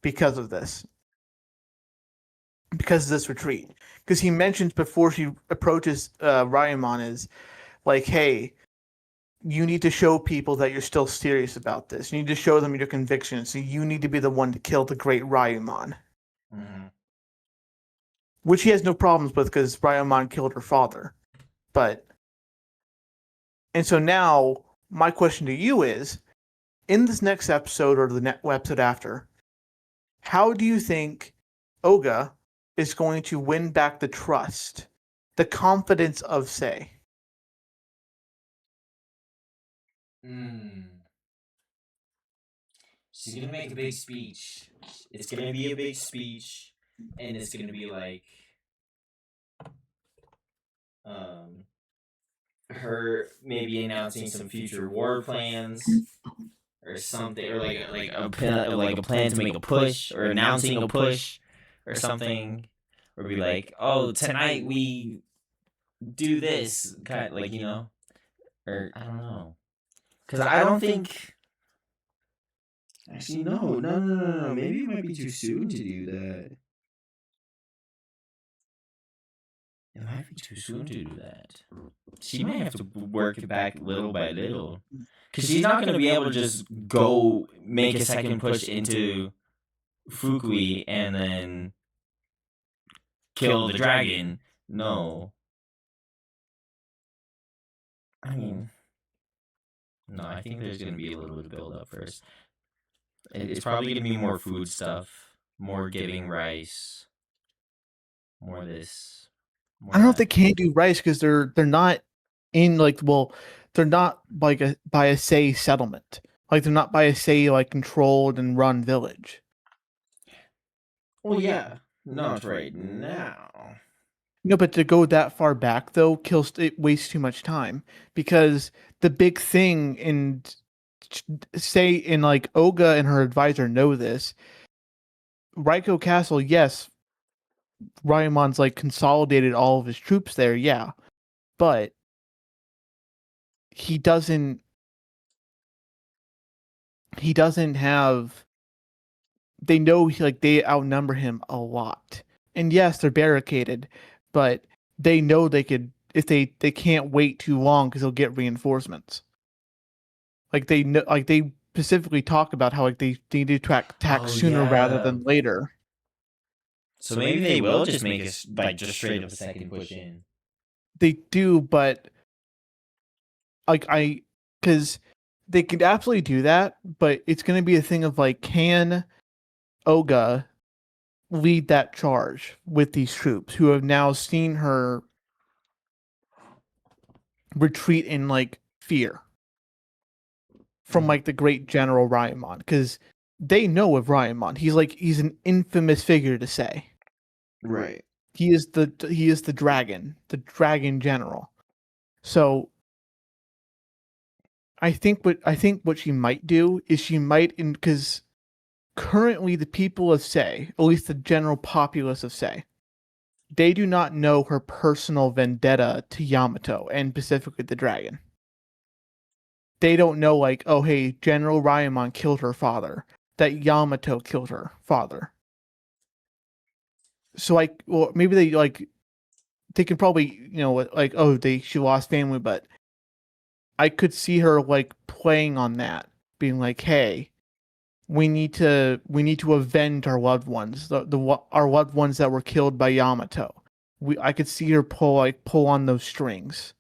because of this. Because of this retreat. Because he mentions before she approaches Ryamon is like, hey, you need to show people that you're still serious about this. You need to show them your conviction. So you need to be the one to kill the great Ryamon. Mm-hmm. Which he has no problems with because Ryamon killed her father. And so now, my question to you is, in this next episode or the next episode after, how do you think Oga is going to win back the trust, the confidence of Sei? She's gonna make a big speech. It's gonna be a big speech, and it's gonna be like, her maybe announcing some future war plans or something, or like a plan to make a push, or announcing a push or something, or be like, oh, tonight we do this kind, like, or I don't know, because I don't think. Actually, no. Maybe it might be too soon to do that. It might be too soon to do that. She might have to work it back little by little. Because she's not going to be able to just go make a second push into Fukui and then kill the dragon. No. I mean, no, I think there's going to be a little bit of build up first. It's probably going to be more food stuff, more giving rice, more this. I don't know if they can do rice because they're not in like they're not like by a say settlement. Like they're not by a say like controlled and run village. Well, yeah, not right now. No, but to go that far back though it wastes too much time because the big thing in say in like Oga and her advisor know this. Raiko Castle, yes, Raimon's like consolidated all of his troops there, yeah, but he doesn't have. They know like they outnumber him a lot, and yes, they're barricaded, but they know they could if they can't wait too long because they'll get reinforcements. Like they know, like they specifically talk about how like they need to attack sooner rather than later. So maybe they will just make us like just straight up a second push in. They do, but like because they could absolutely do that, but it's going to be a thing of like, can Oga lead that charge with these troops who have now seen her retreat in like fear from like the great General Ryamon, because they know of Ryamon. He's an infamous figure to say. Right. He is the dragon general. So I think what she might do is she might, because currently the people of Sei, at least the general populace of Sei, they do not know her personal vendetta to Yamato and specifically the dragon. They don't know like, oh hey, General Ryamon killed her father, that Yamato killed her father. So like, well, maybe they can probably, like, oh, she lost family, but I could see her like playing on that, being like, hey, we need to avenge our loved ones, our loved ones that were killed by Yamato. I could see her pull on those strings,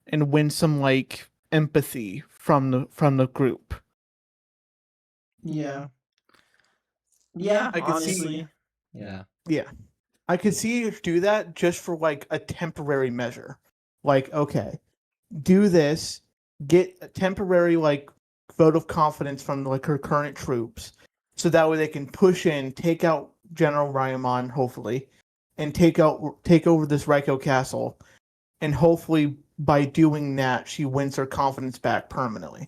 and win some like empathy from the group. Yeah. Yeah. I could honestly. see. Yeah. Yeah, I could see her do that just for like a temporary measure. Like, okay, do this, get a temporary like vote of confidence from like her current troops, so that way they can push in, take out General Ryamon, hopefully, and take over this Raiko Castle, and hopefully by doing that she wins her confidence back permanently.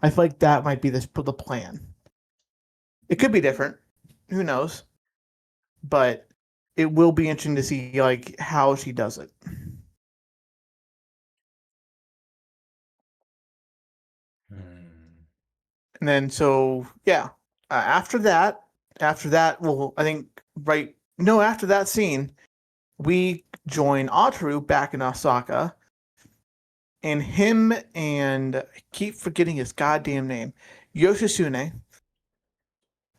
I feel like that might be the plan. It could be different, who knows, but it will be interesting to see like how she does it. And then so yeah, after that, well, I think after that scene, we join Ataru back in Osaka, and him and I keep forgetting his goddamn name, Yoshitsune,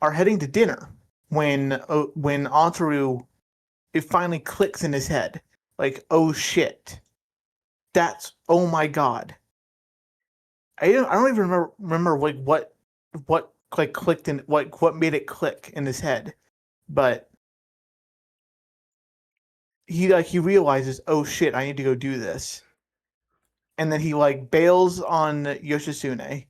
are heading to dinner when Ataru, it finally clicks in his head, like, oh shit, oh my god. I don't even remember like what like clicked in what made it click in his head, but he realizes, oh shit, I need to go do this, and then he like bails on Yoshitsune,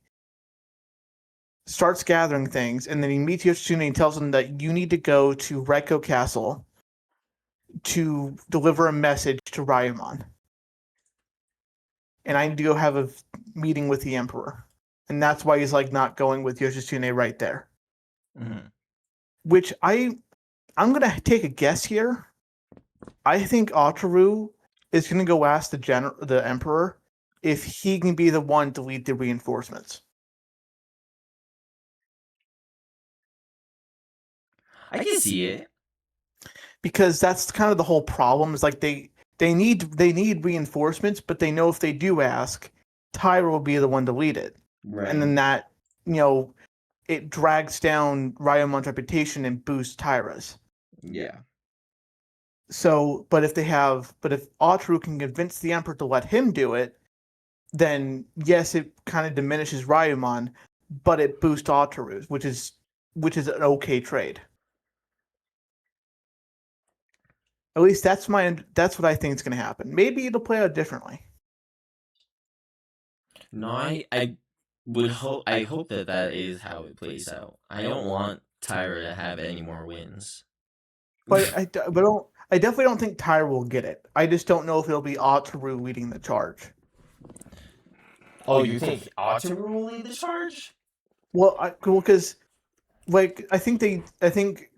starts gathering things, and then he meets Yoshitsune and tells him that you need to go to Raiko Castle to deliver a message to Ryamon, and I need to go have a meeting with the Emperor. And that's why he's like not going with Yoshitsune right there. Mm-hmm. Which I'm gonna take a guess here. I think Ataru is gonna go ask the Emperor if he can be the one to lead the reinforcements. I can see it. Because that's kind of the whole problem. Is like they They need reinforcements, but they know if they do ask, Tyra will be the one to lead it. Right. And then that, it drags down Ryomon's reputation and boosts Tyra's. Yeah. So, but if Ataru can convince the Emperor to let him do it, then yes, it kind of diminishes Ryomon, but it boosts Ataru's, which is an okay trade. At least that's what I think is going to happen. Maybe it'll play out differently. No, I would hope. I hope that is how it plays out. I don't want Tyra to have any more wins. But I definitely don't think Tyra will get it. I just don't know if it'll be Ataru leading the charge. Oh, you think Ataru will lead the charge? Well, because I think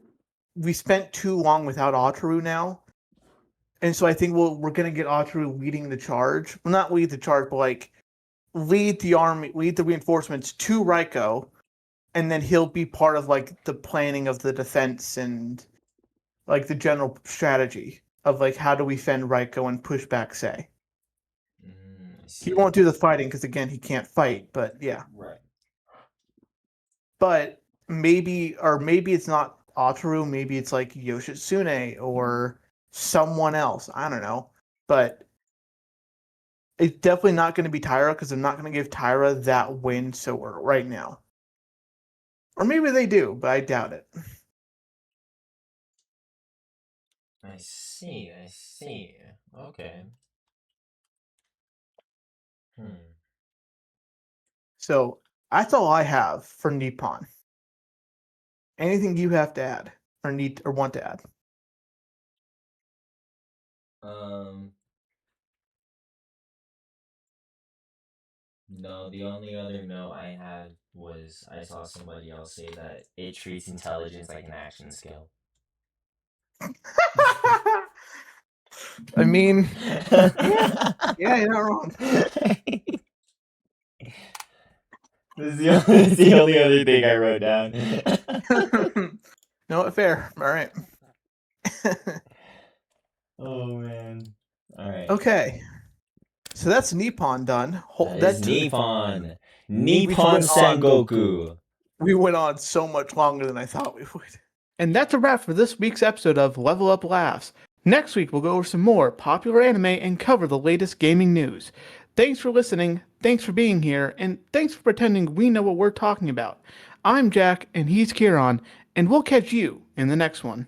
we spent too long without Ataru now, and so I think we're gonna get Ataru leading the charge. Well, not lead the charge, but lead the army, lead the reinforcements to Raiko, and then he'll be part of the planning of the defense and the general strategy of how do we fend Raiko and push back Sei. He won't do the fighting because again he can't fight, but yeah. Right. But maybe it's not Ataru, maybe it's Yoshitsune or someone else. I don't know. But it's definitely not going to be Tyra because I'm not going to give Tyra that win right now. Or maybe they do, but I doubt it. I see. Okay. So that's all I have for Nippon. Anything you have to add or need or want to add? No, the only other note I had was I saw somebody else say that it treats intelligence like an action skill. I mean, yeah, you're not wrong. This is the only other thing I wrote down. No, fair. All right. Oh man. All right. Okay. So that's Nippon done. That's Nippon. Nippon Sangoku. We went on so much longer than I thought we would. And that's a wrap for this week's episode of Level Up Laughs. Next week, we'll go over some more popular anime and cover the latest gaming news. Thanks for listening, thanks for being here, and thanks for pretending we know what we're talking about. I'm Jack, and he's Kieran, and we'll catch you in the next one.